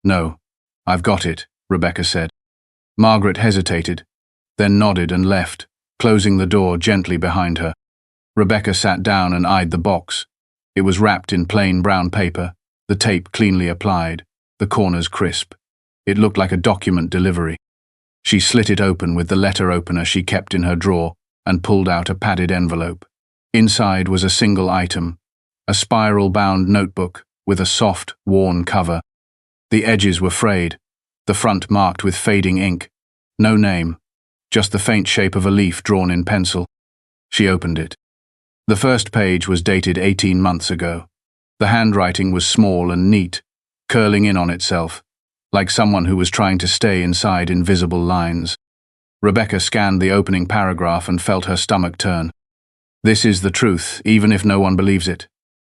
"No, I've got it," Rebecca said. Margaret hesitated, then nodded and left, closing the door gently behind her. Rebecca sat down and eyed the box. It was wrapped in plain brown paper, the tape cleanly applied, the corners crisp. It looked like a document delivery. She slit it open with the letter opener she kept in her drawer and pulled out a padded envelope. Inside was a single item, a spiral-bound notebook with a soft, worn cover. The edges were frayed, the front marked with fading ink, No name, just the faint shape of a leaf drawn in pencil. She opened it. The first page was dated 18 months ago. The handwriting was small and neat, curling in on itself, like someone who was trying to stay inside invisible lines. Rebecca scanned the opening paragraph and felt her stomach turn. This is the truth, even if no one believes it.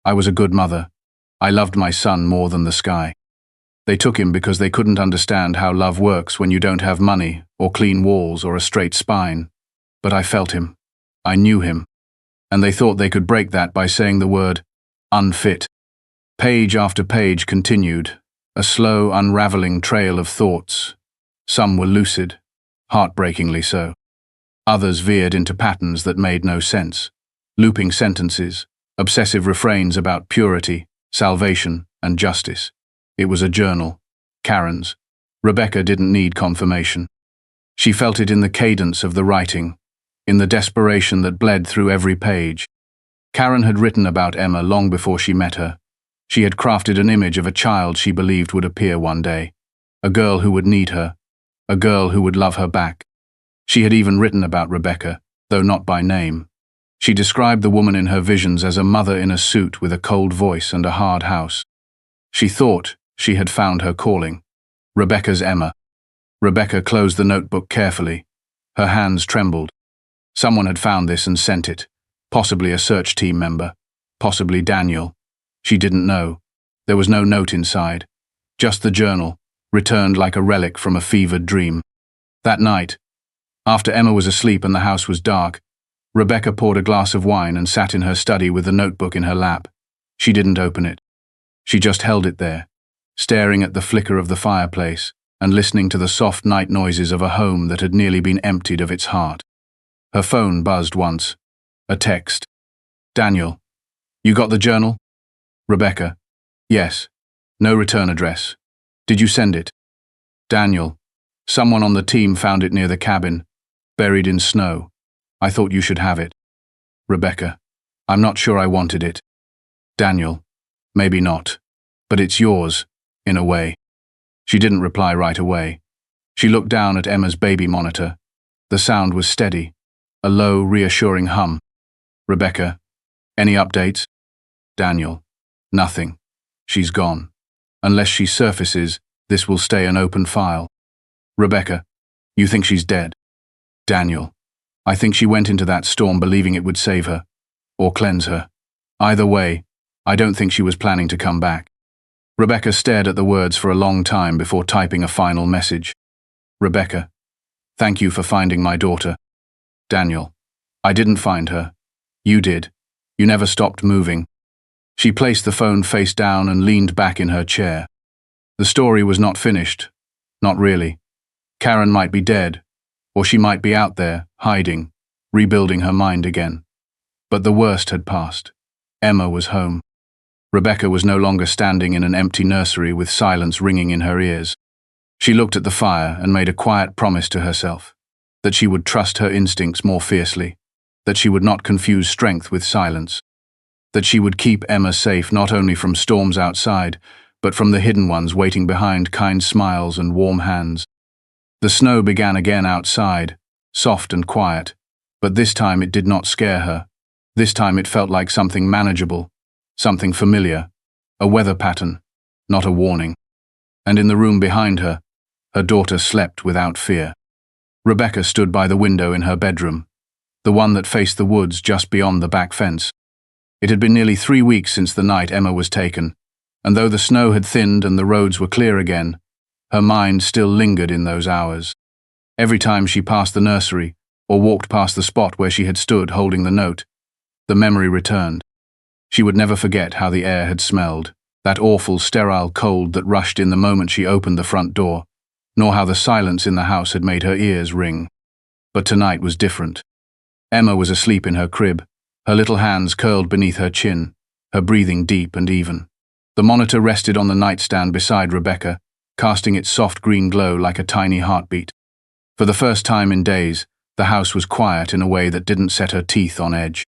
I was a good mother. I loved my son more than the sky. They took him because they couldn't understand how love works when you don't have money, or clean walls, or a straight spine. But I felt him. I knew him. And they thought they could break that by saying the word, unfit. Page after page continued, a slow, unraveling trail of thoughts. Some were lucid, heartbreakingly so. Others veered into patterns that made no sense. Looping sentences, obsessive refrains about purity, salvation, and justice. It was a journal, Karen's. Rebecca didn't need confirmation. She felt it in the cadence of the writing, in the desperation that bled through every page. Karen had written about Emma long before she met her. She had crafted an image of a child she believed would appear one day, a girl who would need her, a girl who would love her back. She had even written about Rebecca, though not by name. She described the woman in her visions as a mother in a suit with a cold voice and a hard house. She thought she had found her calling. Rebecca's Emma. Rebecca closed the notebook carefully. Her hands trembled. Someone had found this and sent it. Possibly a search team member. Possibly Daniel. She didn't know. There was no note inside. Just the journal, returned like a relic from a fevered dream. That night, after Emma was asleep and the house was dark, Rebecca poured a glass of wine and sat in her study with the notebook in her lap. She didn't open it. She just held it there, staring at the flicker of the fireplace and listening to the soft night noises of a home that had nearly been emptied of its heart. Her phone buzzed once. A text. Daniel, you got the journal? Rebecca, yes. No return address. Did you send it? Daniel, someone on the team found it near the cabin, buried in snow. I thought you should have it. Rebecca, I'm not sure I wanted it. Daniel, maybe not, but it's yours, in a way. She didn't reply right away. She looked down at Emma's baby monitor. The sound was steady, a low, reassuring hum. Rebecca, any updates? Daniel, nothing. She's gone. Unless she surfaces, this will stay an open file. Rebecca, you think she's dead? Daniel, I think she went into that storm believing it would save her, or cleanse her. Either way, I don't think she was planning to come back. Rebecca stared at the words for a long time before typing a final message. Rebecca, thank you for finding my daughter. Daniel, I didn't find her. You did. You never stopped moving. She placed the phone face down and leaned back in her chair. The story was not finished. Not really. Karen might be dead, or she might be out there, hiding, rebuilding her mind again. But the worst had passed. Emma was home. Rebecca was no longer standing in an empty nursery with silence ringing in her ears. She looked at the fire and made a quiet promise to herself, that she would trust her instincts more fiercely, that she would not confuse strength with silence, that she would keep Emma safe not only from storms outside, but from the hidden ones waiting behind kind smiles and warm hands. The snow began again outside, soft and quiet, but this time it did not scare her. This time it felt like something manageable, something familiar, a weather pattern, not a warning. And in the room behind her, her daughter slept without fear. Rebecca stood by the window in her bedroom, the one that faced the woods just beyond the back fence. It had been nearly 3 weeks since the night Emma was taken, and though the snow had thinned and the roads were clear again, her mind still lingered in those hours. Every time she passed the nursery, or walked past the spot where she had stood holding the note, the memory returned. She would never forget how the air had smelled, that awful sterile cold that rushed in the moment she opened the front door, nor how the silence in the house had made her ears ring. But tonight was different. Emma was asleep in her crib, her little hands curled beneath her chin, her breathing deep and even. The monitor rested on the nightstand beside Rebecca, casting its soft green glow like a tiny heartbeat. For the first time in days, the house was quiet in a way that didn't set her teeth on edge.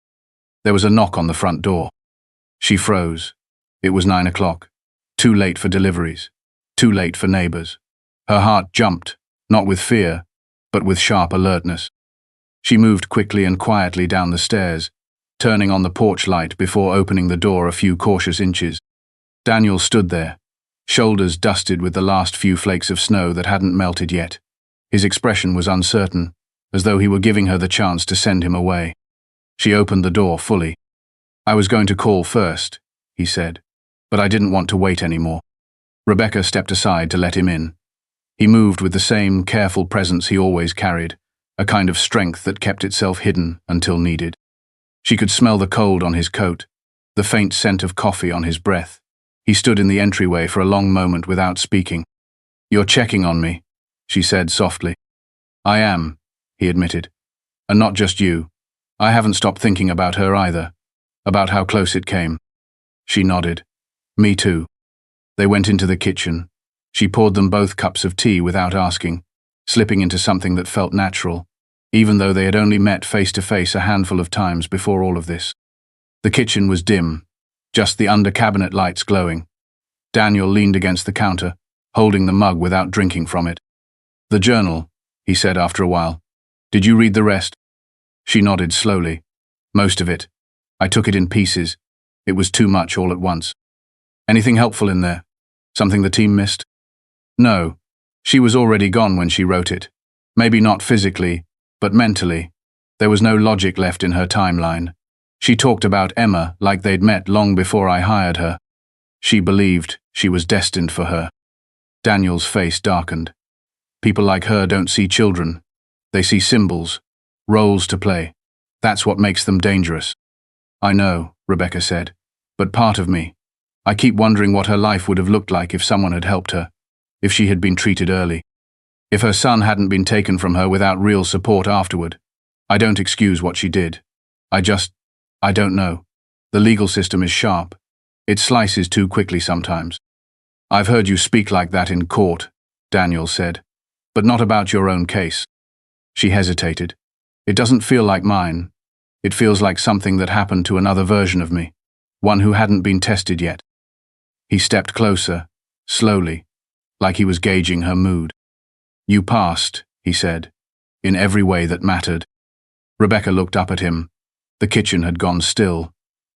There was a knock on the front door. She froze. It was 9 o'clock. Too late for deliveries. Too late for neighbors. Her heart jumped, not with fear, but with sharp alertness. She moved quickly and quietly down the stairs, turning on the porch light before opening the door a few cautious inches. Daniel stood there, shoulders dusted with the last few flakes of snow that hadn't melted yet. His expression was uncertain, as though he were giving her the chance to send him away. She opened the door fully. "I was going to call first," he said, "but I didn't want to wait anymore." Rebecca stepped aside to let him in. He moved with the same careful presence he always carried, a kind of strength that kept itself hidden until needed. She could smell the cold on his coat, the faint scent of coffee on his breath. He stood in the entryway for a long moment without speaking. "You're checking on me," she said softly. "I am," he admitted. "And not just you. I haven't stopped thinking about her either, about how close it came." She nodded. "Me too." They went into the kitchen. She poured them both cups of tea without asking, slipping into something that felt natural, even though they had only met face to face a handful of times before all of this. The kitchen was dim, just the under-cabinet lights glowing. Daniel leaned against the counter, holding the mug without drinking from it. "The journal," he said after a while. "Did you read the rest?" She nodded slowly. "Most of it. I took it in pieces. It was too much all at once." "Anything helpful in there? Something the team missed?" "No. She was already gone when she wrote it. Maybe not physically, but mentally. There was no logic left in her timeline. She talked about Emma like they'd met long before I hired her. She believed she was destined for her." Daniel's face darkened. "People like her don't see children. They see symbols, roles to play. That's what makes them dangerous." "I know," Rebecca said, "but part of me, I keep wondering what her life would have looked like if someone had helped her, if she had been treated early. If her son hadn't been taken from her without real support afterward. I don't excuse what she did. I don't know. The legal system is sharp. It slices too quickly sometimes." "I've heard you speak like that in court," Daniel said, "but not about your own case." She hesitated. "It doesn't feel like mine. It feels like something that happened to another version of me, one who hadn't been tested yet." He stepped closer, slowly, like he was gauging her mood. "You passed," he said, "in every way that mattered." Rebecca looked up at him. The kitchen had gone still.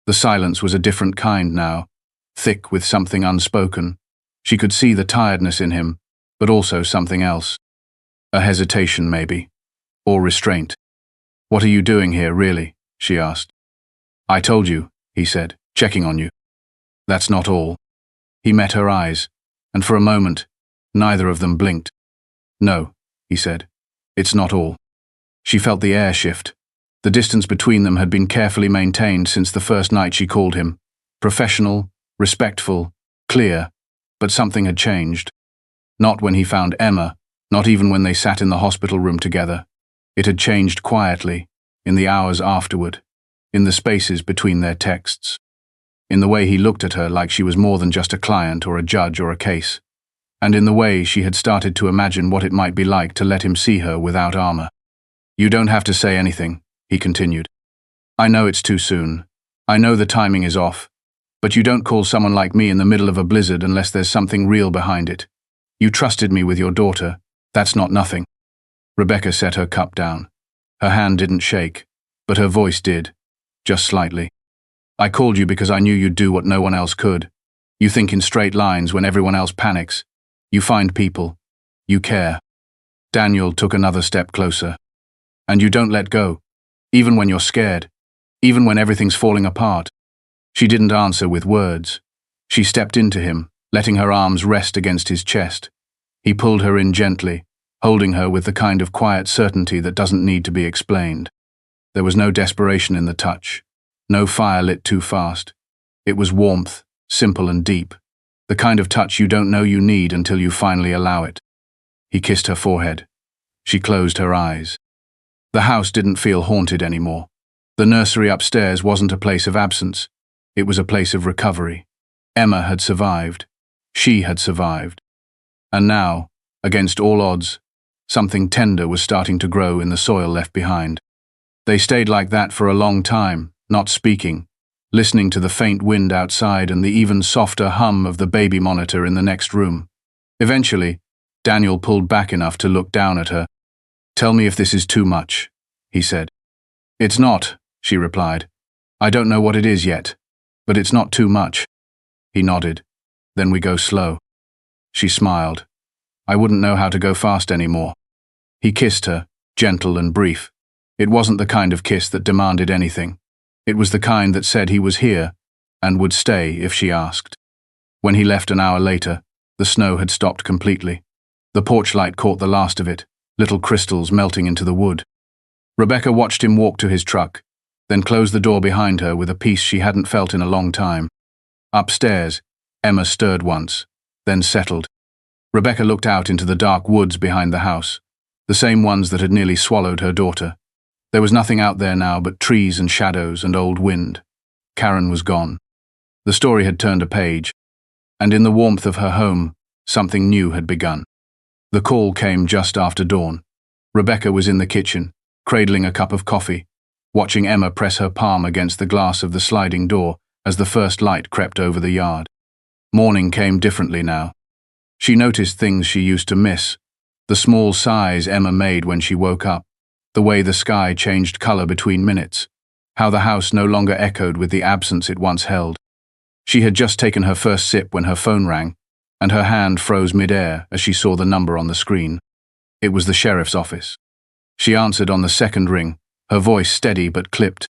The silence was a different kind now, thick with something unspoken. She could see the tiredness in him, but also something else. A hesitation, maybe, or restraint. "What are you doing here, really?" she asked. "I told you," he said, "checking on you." "That's not all." He met her eyes, and for a moment, neither of them blinked. "No," he said, "it's not all." She felt the air shift. The distance between them had been carefully maintained since the first night she called him. Professional, respectful, clear, but something had changed. Not when he found Emma, not even when they sat in the hospital room together. It had changed quietly, in the hours afterward, in the spaces between their texts. In the way he looked at her like she was more than just a client or a judge or a case. And in the way she had started to imagine what it might be like to let him see her without armor. "You don't have to say anything," he continued. "I know it's too soon. I know the timing is off. But you don't call someone like me in the middle of a blizzard unless there's something real behind it. You trusted me with your daughter. That's not nothing." Rebecca set her cup down. Her hand didn't shake, but her voice did, just slightly. "I called you because I knew you'd do what no one else could. You think in straight lines when everyone else panics. You find people. You care." Daniel took another step closer. "And you don't let go, even when you're scared, even when everything's falling apart." She didn't answer with words. She stepped into him, letting her arms rest against his chest. He pulled her in gently, holding her with the kind of quiet certainty that doesn't need to be explained. There was no desperation in the touch, no fire lit too fast. It was warmth, simple and deep, the kind of touch you don't know you need until you finally allow it. He kissed her forehead. She closed her eyes. The house didn't feel haunted anymore. The nursery upstairs wasn't a place of absence. It was a place of recovery. Emma had survived. She had survived. And now, against all odds, something tender was starting to grow in the soil left behind. They stayed like that for a long time, not speaking, listening to the faint wind outside and the even softer hum of the baby monitor in the next room. Eventually, Daniel pulled back enough to look down at her. "Tell me if this is too much," he said. "It's not," she replied. "I don't know what it is yet, but it's not too much." He nodded. "Then we go slow." She smiled. "I wouldn't know how to go fast anymore." He kissed her, gentle and brief. It wasn't the kind of kiss that demanded anything. It was the kind that said he was here and would stay if she asked. When he left an hour later, the snow had stopped completely. The porch light caught the last of it, little crystals melting into the wood. Rebecca watched him walk to his truck, then closed the door behind her with a peace she hadn't felt in a long time. Upstairs, Emma stirred once, then settled. Rebecca looked out into the dark woods behind the house, the same ones that had nearly swallowed her daughter. There was nothing out there now but trees and shadows and old wind. Karen was gone. The story had turned a page, and in the warmth of her home, something new had begun. The call came just after dawn. Rebecca was in the kitchen, cradling a cup of coffee, watching Emma press her palm against the glass of the sliding door as the first light crept over the yard. Morning came differently now. She noticed things she used to miss, the small sighs Emma made when she woke up, the way the sky changed color between minutes, how the house no longer echoed with the absence it once held. She had just taken her first sip when her phone rang, and her hand froze mid-air as she saw the number on the screen. It was the sheriff's office. She answered on the second ring, her voice steady but clipped.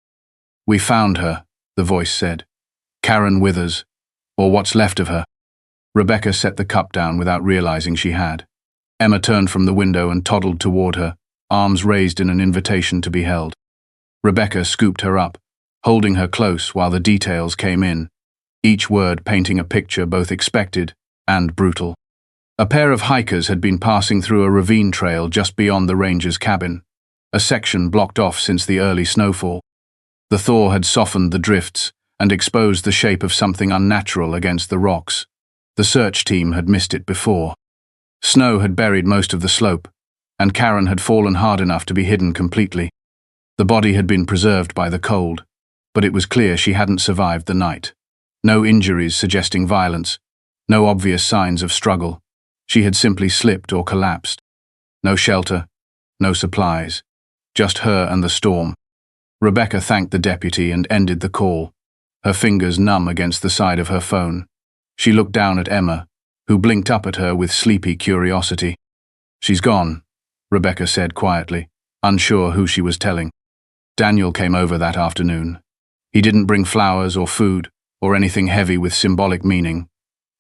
"We found her," the voice said. "Karen Withers, or what's left of her." Rebecca set the cup down without realizing she had. Emma turned from the window and toddled toward her, arms raised in an invitation to be held. Rebecca scooped her up, holding her close while the details came in, each word painting a picture both expected and brutal. A pair of hikers had been passing through a ravine trail just beyond the ranger's cabin, a section blocked off since the early snowfall. The thaw had softened the drifts and exposed the shape of something unnatural against the rocks. The search team had missed it before. Snow had buried most of the slope, and Karen had fallen hard enough to be hidden completely. The body had been preserved by the cold, but it was clear she hadn't survived the night. No injuries suggesting violence, no obvious signs of struggle. She had simply slipped or collapsed. No shelter, no supplies, just her and the storm. Rebecca thanked the deputy and ended the call, her fingers numb against the side of her phone. She looked down at Emma, who blinked up at her with sleepy curiosity. "She's gone," Rebecca said quietly, unsure who she was telling. Daniel came over that afternoon. He didn't bring flowers or food or anything heavy with symbolic meaning,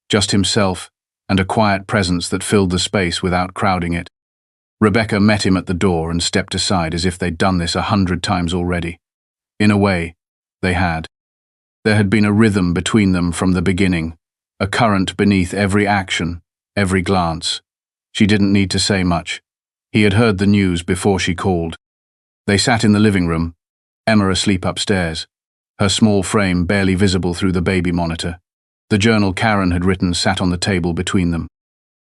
just himself and a quiet presence that filled the space without crowding it. Rebecca met him at the door and stepped aside as if they'd done this 100 times already. In a way, they had. There had been a rhythm between them from the beginning, a current beneath every action, every glance. She didn't need to say much. He had heard the news before she called. They sat in the living room, Emma asleep upstairs, her small frame barely visible through the baby monitor. The journal Karen had written sat on the table between them.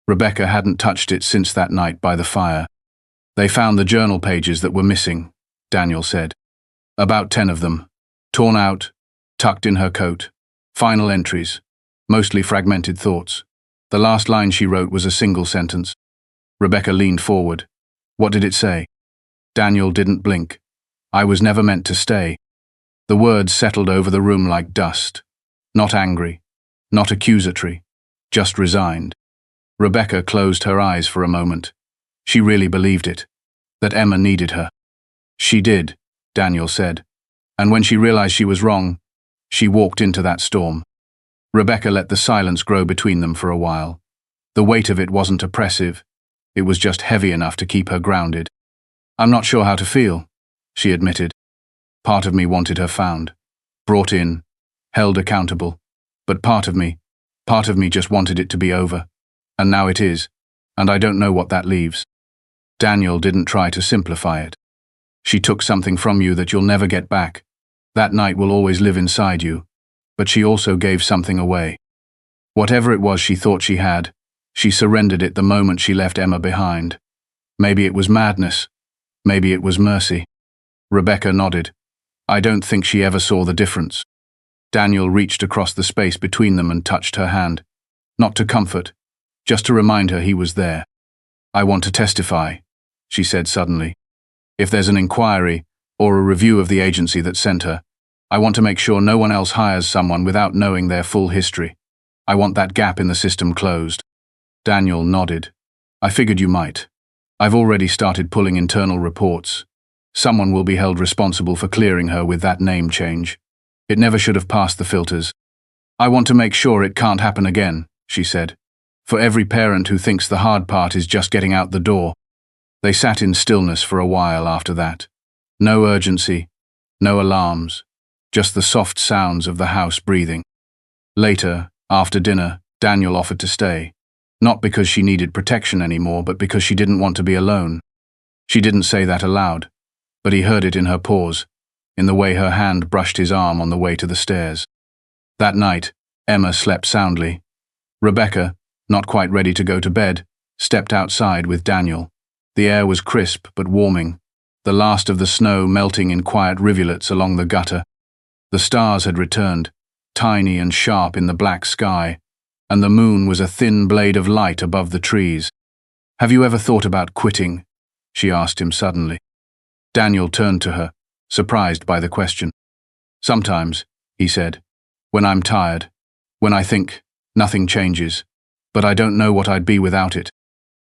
Rebecca hadn't touched it since that night by the fire. "They found the journal pages that were missing," Daniel said. "About 10 of them, torn out, tucked in her coat. Final entries, mostly fragmented thoughts. The last line she wrote was a single sentence." Rebecca leaned forward. "What did it say?" Daniel didn't blink. "I was never meant to stay." The words settled over the room like dust. Not angry, not accusatory, just resigned. Rebecca closed her eyes for a moment. She really believed it, that Emma needed her. "She did," Daniel said, and when she realized she was wrong, she walked into that storm. Rebecca let the silence grow between them for a while. The weight of it wasn't oppressive, it was just heavy enough to keep her grounded. "I'm not sure how to feel," she admitted. "Part of me wanted her found, brought in, held accountable, but part of me just wanted it to be over. And now it is, and I don't know what that leaves." Daniel didn't try to simplify it. "She took something from you that you'll never get back. That night will always live inside you, but she also gave something away. Whatever it was she thought she had, she surrendered it the moment she left Emma behind. Maybe it was madness, maybe it was mercy." Rebecca nodded. "I don't think she ever saw the difference." Daniel reached across the space between them and touched her hand, not to comfort, just to remind her he was there. "I want to testify," she said suddenly. "If there's an inquiry or a review of the agency that sent her, I want to make sure no one else hires someone without knowing their full history. I want that gap in the system closed." Daniel nodded. "I figured you might. I've already started pulling internal reports. Someone will be held responsible for clearing her with that name change. It never should have passed the filters. I want to make sure it can't happen again," she said. "For every parent who thinks the hard part is just getting out the door." They sat in stillness for a while after that. No urgency, no alarms, just the soft sounds of the house breathing. Later, after dinner, Daniel offered to stay. Not because she needed protection anymore, but because she didn't want to be alone. She didn't say that aloud, but he heard it in her pause, in the way her hand brushed his arm on the way to the stairs. That night, Emma slept soundly. Rebecca, not quite ready to go to bed, stepped outside with Daniel. The air was crisp but warming, the last of the snow melting in quiet rivulets along the gutter. The stars had returned, tiny and sharp in the black sky, and the moon was a thin blade of light above the trees. "Have you ever thought about quitting?" she asked him suddenly. Daniel turned to her, surprised by the question. "Sometimes," he said, "when I'm tired, when I think nothing changes, but I don't know what I'd be without it."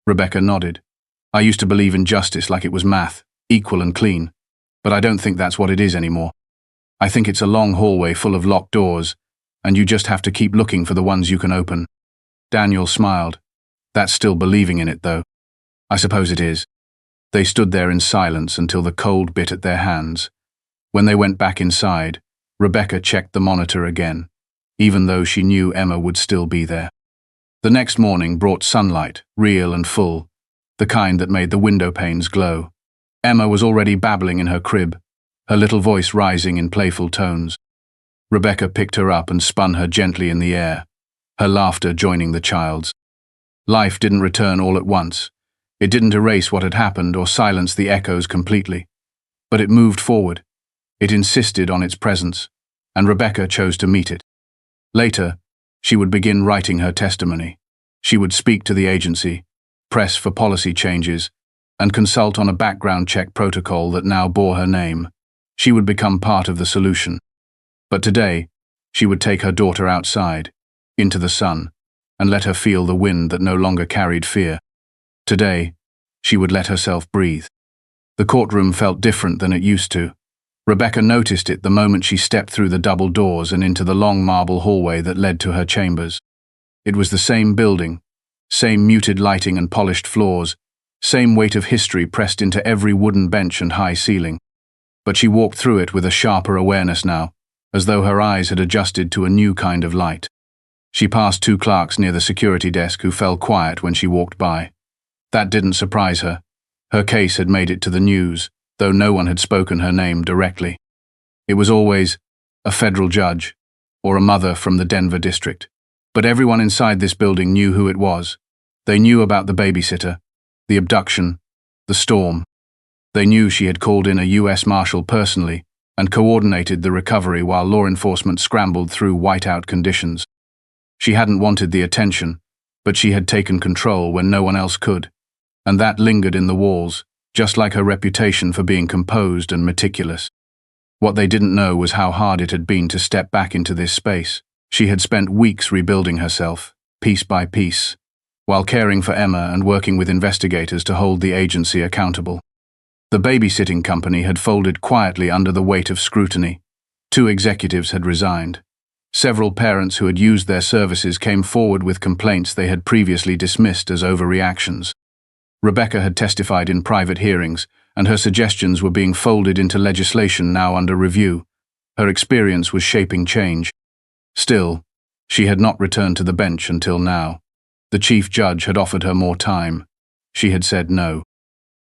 Rebecca nodded. "I used to believe in justice like it was math, equal and clean, but I don't think that's what it is anymore. I think it's a long hallway full of locked doors, and you just have to keep looking for the ones you can open." Daniel smiled. "That's still believing in it, though." "I suppose it is." They stood there in silence until the cold bit at their hands. When they went back inside, Rebecca checked the monitor again, even though she knew Emma would still be there. The next morning brought sunlight, real and full, the kind that made the window panes glow. Emma was already babbling in her crib, her little voice rising in playful tones. Rebecca picked her up and spun her gently in the air, her laughter joining the child's. Life didn't return all at once. It didn't erase what had happened or silence the echoes completely. But it moved forward. It insisted on its presence, and Rebecca chose to meet it. Later, she would begin writing her testimony. She would speak to the agency, press for policy changes, and consult on a background check protocol that now bore her name. She would become part of the solution. But today, she would take her daughter outside, into the sun, and let her feel the wind that no longer carried fear. Today, she would let herself breathe. The courtroom felt different than it used to. Rebecca noticed it the moment she stepped through the double doors and into the long marble hallway that led to her chambers. It was the same building, same muted lighting and polished floors, same weight of history pressed into every wooden bench and high ceiling. But she walked through it with a sharper awareness now, as though her eyes had adjusted to a new kind of light. She passed two clerks near the security desk who fell quiet when she walked by. That didn't surprise her. Her case had made it to the news, though no one had spoken her name directly. It was always a federal judge or a mother from the Denver district. But everyone inside this building knew who it was. They knew about the babysitter, the abduction, the storm. They knew she had called in a U.S. Marshal personally and coordinated the recovery while law enforcement scrambled through whiteout conditions. She hadn't wanted the attention, but she had taken control when no one else could, and that lingered in the walls, just like her reputation for being composed and meticulous. What they didn't know was how hard it had been to step back into this space. She had spent weeks rebuilding herself, piece by piece, while caring for Emma and working with investigators to hold the agency accountable. The babysitting company had folded quietly under the weight of scrutiny. 2 executives had resigned. Several parents who had used their services came forward with complaints they had previously dismissed as overreactions. Rebecca had testified in private hearings, and her suggestions were being folded into legislation now under review. Her experience was shaping change. Still, she had not returned to the bench until now. The chief judge had offered her more time. She had said no.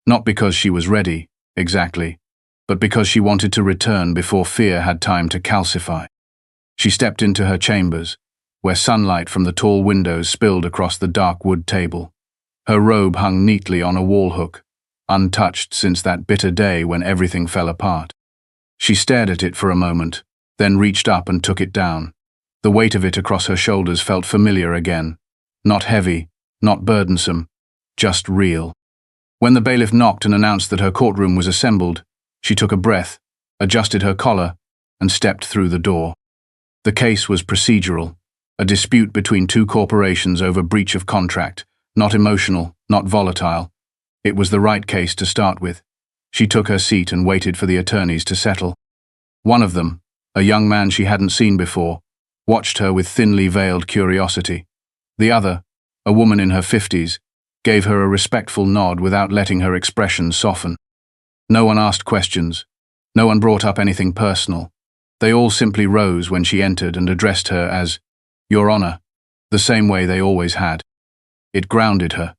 Not because she was ready, exactly, but because she wanted to return before fear had time to calcify. She stepped into her chambers, where sunlight from the tall windows spilled across the dark wood table. Her robe hung neatly on a wall hook, untouched since that bitter day when everything fell apart. She stared at it for a moment, then reached up and took it down. The weight of it across her shoulders felt familiar again. Not heavy, not burdensome, just real. When the bailiff knocked and announced that her courtroom was assembled, she took a breath, adjusted her collar, and stepped through the door. The case was procedural, a dispute between two corporations over breach of contract, not emotional, not volatile. It was the right case to start with. She took her seat and waited for the attorneys to settle. One of them, a young man she hadn't seen before, watched her with thinly veiled curiosity. The other, a woman in her 50s, gave her a respectful nod without letting her expression soften. No one asked questions. No one brought up anything personal. They all simply rose when she entered and addressed her as, "Your Honor," the same way they always had. It grounded her.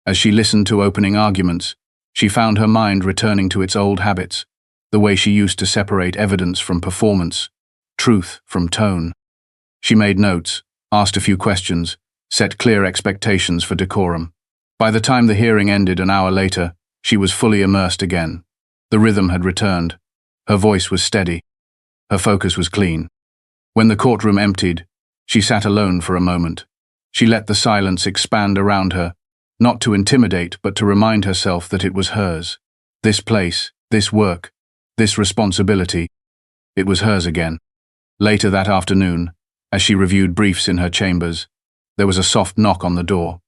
As she listened to opening arguments, she found her mind returning to its old habits, the way she used to separate evidence from performance, truth from tone. She made notes, asked a few questions, set clear expectations for decorum. By the time the hearing ended an hour later, she was fully immersed again. The rhythm had returned. Her voice was steady. Her focus was clean. When the courtroom emptied, she sat alone for a moment. She let the silence expand around her, not to intimidate but to remind herself that it was hers. This place, this work, this responsibility, it was hers again. Later that afternoon, as she reviewed briefs in her chambers, there was a soft knock on the door.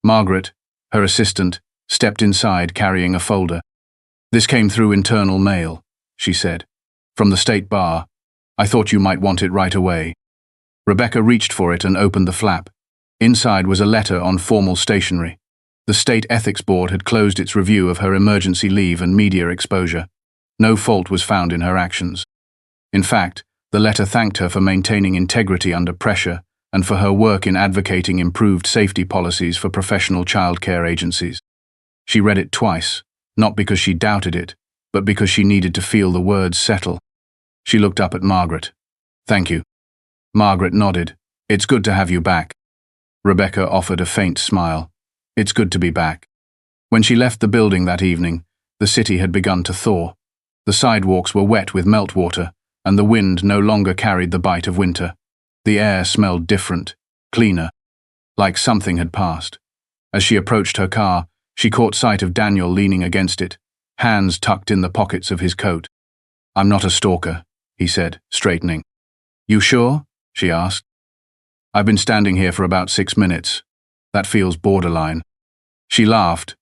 Margaret, her assistant, stepped inside carrying a folder. "This came through internal mail," she said. "From the State Bar. I thought you might want it right away." Rebecca reached for it and opened the flap. Inside was a letter on formal stationery. The State Ethics Board had closed its review of her emergency leave and media exposure. No fault was found in her actions. In fact, the letter thanked her for maintaining integrity under pressure and for her work in advocating improved safety policies for professional childcare agencies. She read it twice, not because she doubted it, but because she needed to feel the words settle. She looked up at Margaret. "Thank you." Margaret nodded. "It's good to have you back." Rebecca offered a faint smile. "It's good to be back." When she left the building that evening, the city had begun to thaw. The sidewalks were wet with meltwater, and the wind no longer carried the bite of winter. The air smelled different, cleaner, like something had passed. As she approached her car, she caught sight of Daniel leaning against it, hands tucked in the pockets of his coat. "I'm not a stalker," he said, straightening. "You sure?" she asked. "I've been standing here for about 6 minutes. That feels borderline." She laughed,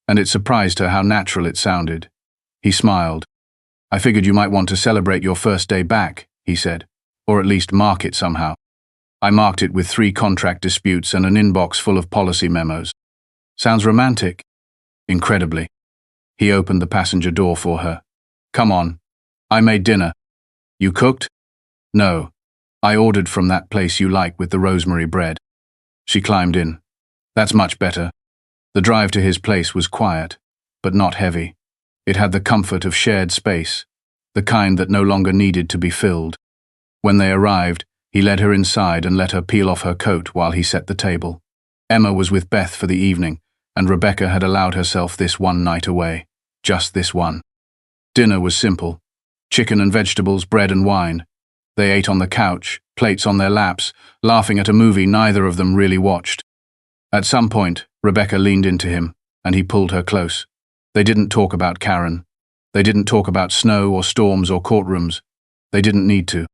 and it surprised her how natural it sounded. He smiled. "I figured you might want to celebrate your first day back," he said, "or at least mark it somehow." "I marked it with 3 contract disputes and an inbox full of policy memos." "Sounds romantic." "Incredibly." He opened the passenger door for her. "Come on. I made dinner." "You cooked?" "No. I ordered from that place you like with the rosemary bread." She climbed in. "That's much better." The drive to his place was quiet, but not heavy. It had the comfort of shared space, the kind that no longer needed to be filled. When they arrived, he led her inside and let her peel off her coat while he set the table. Emma was with Beth for the evening, and Rebecca had allowed herself this one night away. Just this one. Dinner was simple. Chicken and vegetables, bread and wine. They ate on the couch, plates on their laps, laughing at a movie neither of them really watched. At some point, Rebecca leaned into him, and he pulled her close. They didn't talk about Karen. They didn't talk about snow or storms or courtrooms. They didn't need to.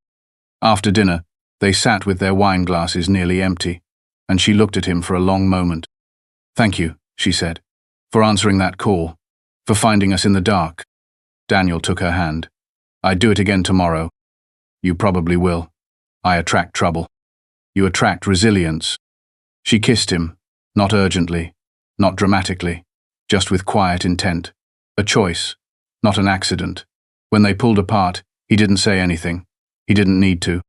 After dinner, they sat with their wine glasses nearly empty, and she looked at him for a long moment. "Thank you," she said, "for answering that call, for finding us in the dark." Daniel took her hand. "I'd do it again tomorrow." "You probably will. I attract trouble." "You attract resilience." She kissed him, not urgently, not dramatically, just with quiet intent. A choice, not an accident. When they pulled apart, he didn't say anything. He didn't need to.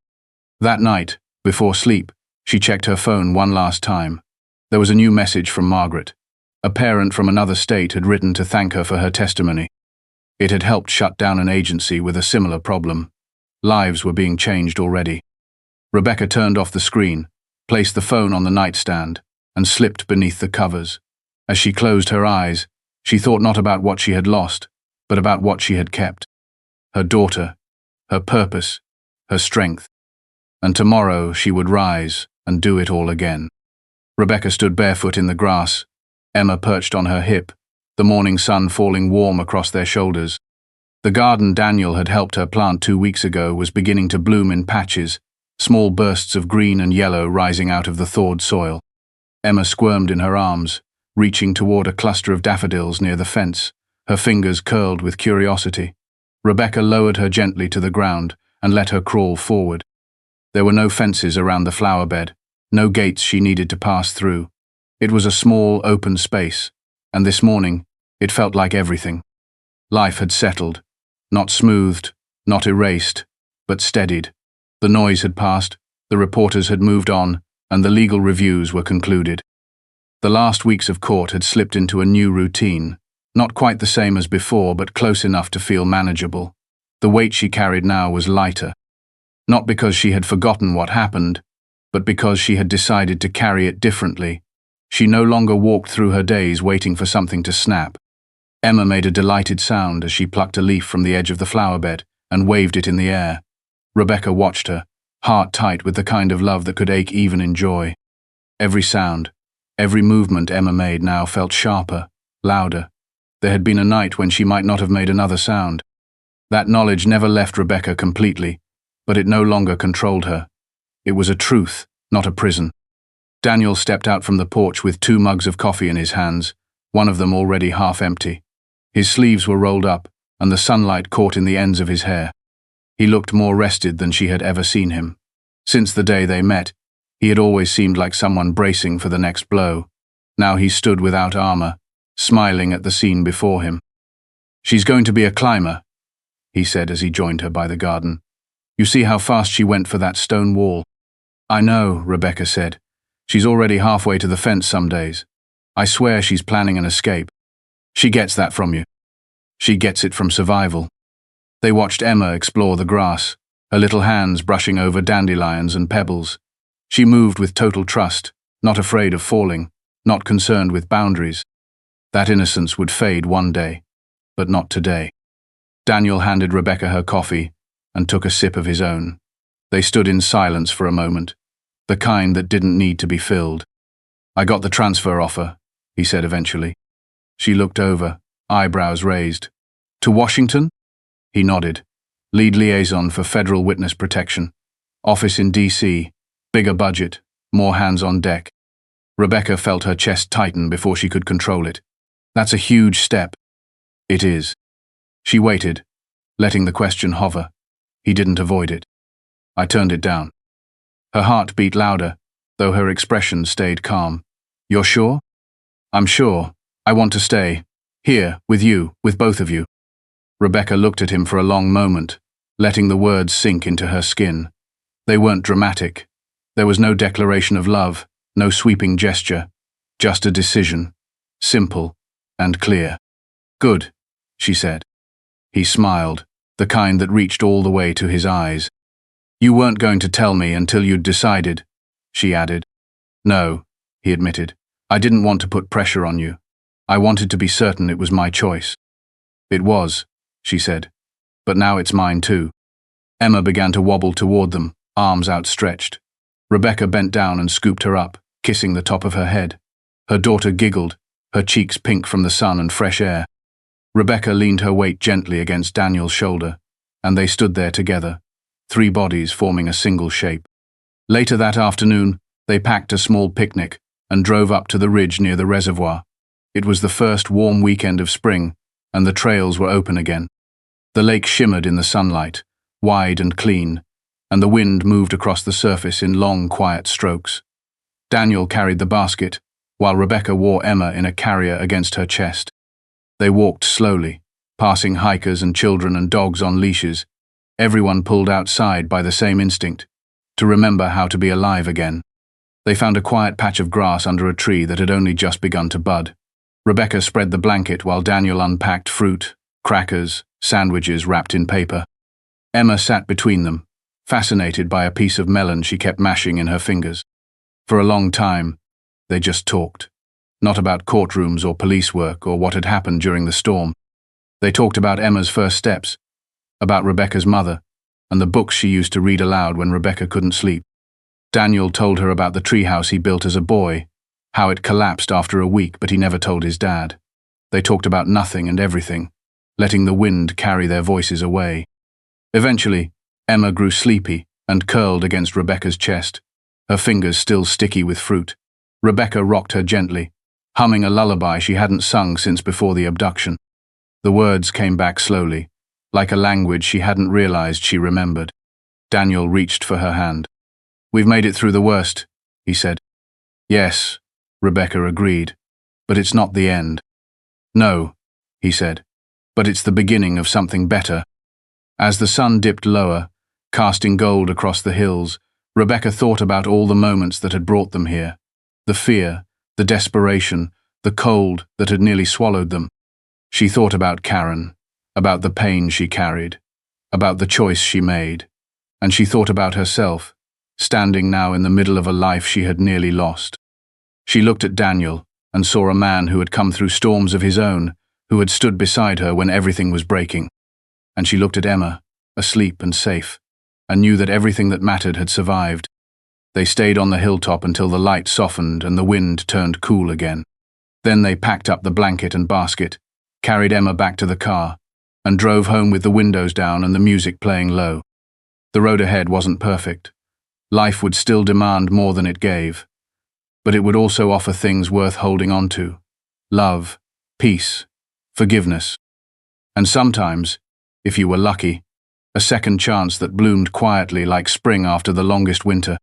That night, before sleep, she checked her phone one last time. There was a new message from Margaret. A parent from another state had written to thank her for her testimony. It had helped shut down an agency with a similar problem. Lives were being changed already. Rebecca turned off the screen, placed the phone on the nightstand, and slipped beneath the covers. As she closed her eyes, she thought not about what she had lost, but about what she had kept. Her daughter, her purpose, her strength. And tomorrow she would rise and do it all again. Rebecca stood barefoot in the grass, Emma perched on her hip, the morning sun falling warm across their shoulders. The garden Daniel had helped her plant 2 weeks ago was beginning to bloom in patches, small bursts of green and yellow rising out of the thawed soil. Emma squirmed in her arms, reaching toward a cluster of daffodils near the fence, her fingers curled with curiosity. Rebecca lowered her gently to the ground and let her crawl forward. There were no fences around the flower bed, no gates she needed to pass through. It was a small, open space, and this morning, it felt like everything. Life had settled, not smoothed, not erased, but steadied. The noise had passed, the reporters had moved on, and the legal reviews were concluded. The last weeks of court had slipped into a new routine, not quite the same as before, but close enough to feel manageable. The weight she carried now was lighter, not because she had forgotten what happened, but because she had decided to carry it differently. She no longer walked through her days waiting for something to snap. Emma made a delighted sound as she plucked a leaf from the edge of the flower bed and waved it in the air. Rebecca watched her, heart tight with the kind of love that could ache even in joy. Every sound, every movement Emma made now felt sharper, louder. There had been a night when she might not have made another sound. That knowledge never left Rebecca completely, but it no longer controlled her. It was a truth, not a prison. Daniel stepped out from the porch with 2 mugs of coffee in his hands, one of them already half empty. His sleeves were rolled up, and the sunlight caught in the ends of his hair. He looked more rested than she had ever seen him. Since the day they met, he had always seemed like someone bracing for the next blow. Now he stood without armor, smiling at the scene before him. "She's going to be a climber," he said as he joined her by the garden. "You see how fast she went for that stone wall." "I know," Rebecca said. "She's already halfway to the fence some days. I swear she's planning an escape. She gets that from you. She gets it from survival." They watched Emma explore the grass, her little hands brushing over dandelions and pebbles. She moved with total trust, not afraid of falling, not concerned with boundaries. That innocence would fade one day, but not today. Daniel handed Rebecca her coffee and took a sip of his own. They stood in silence for a moment, the kind that didn't need to be filled. "I got the transfer offer," he said eventually. She looked over, eyebrows raised. "To Washington?" He nodded. "Lead liaison for federal witness protection. Office in D.C., bigger budget, more hands on deck." Rebecca felt her chest tighten before she could control it. "That's a huge step." "It is." She waited, letting the question hover. He didn't avoid it. "I turned it down." Her heart beat louder, though her expression stayed calm. "You're sure?" "I'm sure. I want to stay. Here, with you, with both of you." Rebecca looked at him for a long moment, letting the words sink into her skin. They weren't dramatic. There was no declaration of love, no sweeping gesture, just a decision, simple and clear. "Good," she said. He smiled, the kind that reached all the way to his eyes. "You weren't going to tell me until you'd decided," she added. "No," he admitted. "I didn't want to put pressure on you. I wanted to be certain it was my choice." "It was," she said, "but now it's mine too." Emma began to wobble toward them, arms outstretched. Rebecca bent down and scooped her up, kissing the top of her head. Her daughter giggled, her cheeks pink from the sun and fresh air. Rebecca leaned her weight gently against Daniel's shoulder, and they stood there together, 3 bodies forming a single shape. Later that afternoon, they packed a small picnic and drove up to the ridge near the reservoir. It was the first warm weekend of spring, and the trails were open again. The lake shimmered in the sunlight, wide and clean, and the wind moved across the surface in long, quiet strokes. Daniel carried the basket, while Rebecca wore Emma in a carrier against her chest. They walked slowly, passing hikers and children and dogs on leashes, everyone pulled outside by the same instinct, to remember how to be alive again. They found a quiet patch of grass under a tree that had only just begun to bud. Rebecca spread the blanket while Daniel unpacked fruit, crackers, sandwiches wrapped in paper. Emma sat between them, fascinated by a piece of melon she kept mashing in her fingers. For a long time, they just talked. Not about courtrooms or police work or what had happened during the storm. They talked about Emma's first steps, about Rebecca's mother, and the books she used to read aloud when Rebecca couldn't sleep. Daniel told her about the treehouse he built as a boy, how it collapsed after a week but he never told his dad. They talked about nothing and everything, letting the wind carry their voices away. Eventually, Emma grew sleepy and curled against Rebecca's chest, her fingers still sticky with fruit. Rebecca rocked her gently, humming a lullaby she hadn't sung since before the abduction. The words came back slowly, like a language she hadn't realized she remembered. Daniel reached for her hand. "We've made it through the worst," he said. "Yes," Rebecca agreed, "but it's not the end." "No," he said, "but it's the beginning of something better." As the sun dipped lower, casting gold across the hills, Rebecca thought about all the moments that had brought them here. The fear, the desperation, the cold that had nearly swallowed them. She thought about Karen, about the pain she carried, about the choice she made, and she thought about herself, standing now in the middle of a life she had nearly lost. She looked at Daniel and saw a man who had come through storms of his own, who had stood beside her when everything was breaking. And she looked at Emma, asleep and safe, and knew that everything that mattered had survived. They stayed on the hilltop until the light softened and the wind turned cool again. Then they packed up the blanket and basket, carried Emma back to the car, and drove home with the windows down and the music playing low. The road ahead wasn't perfect. Life would still demand more than it gave. But it would also offer things worth holding on to. Love, peace, forgiveness. And sometimes, if you were lucky, a second chance that bloomed quietly like spring after the longest winter.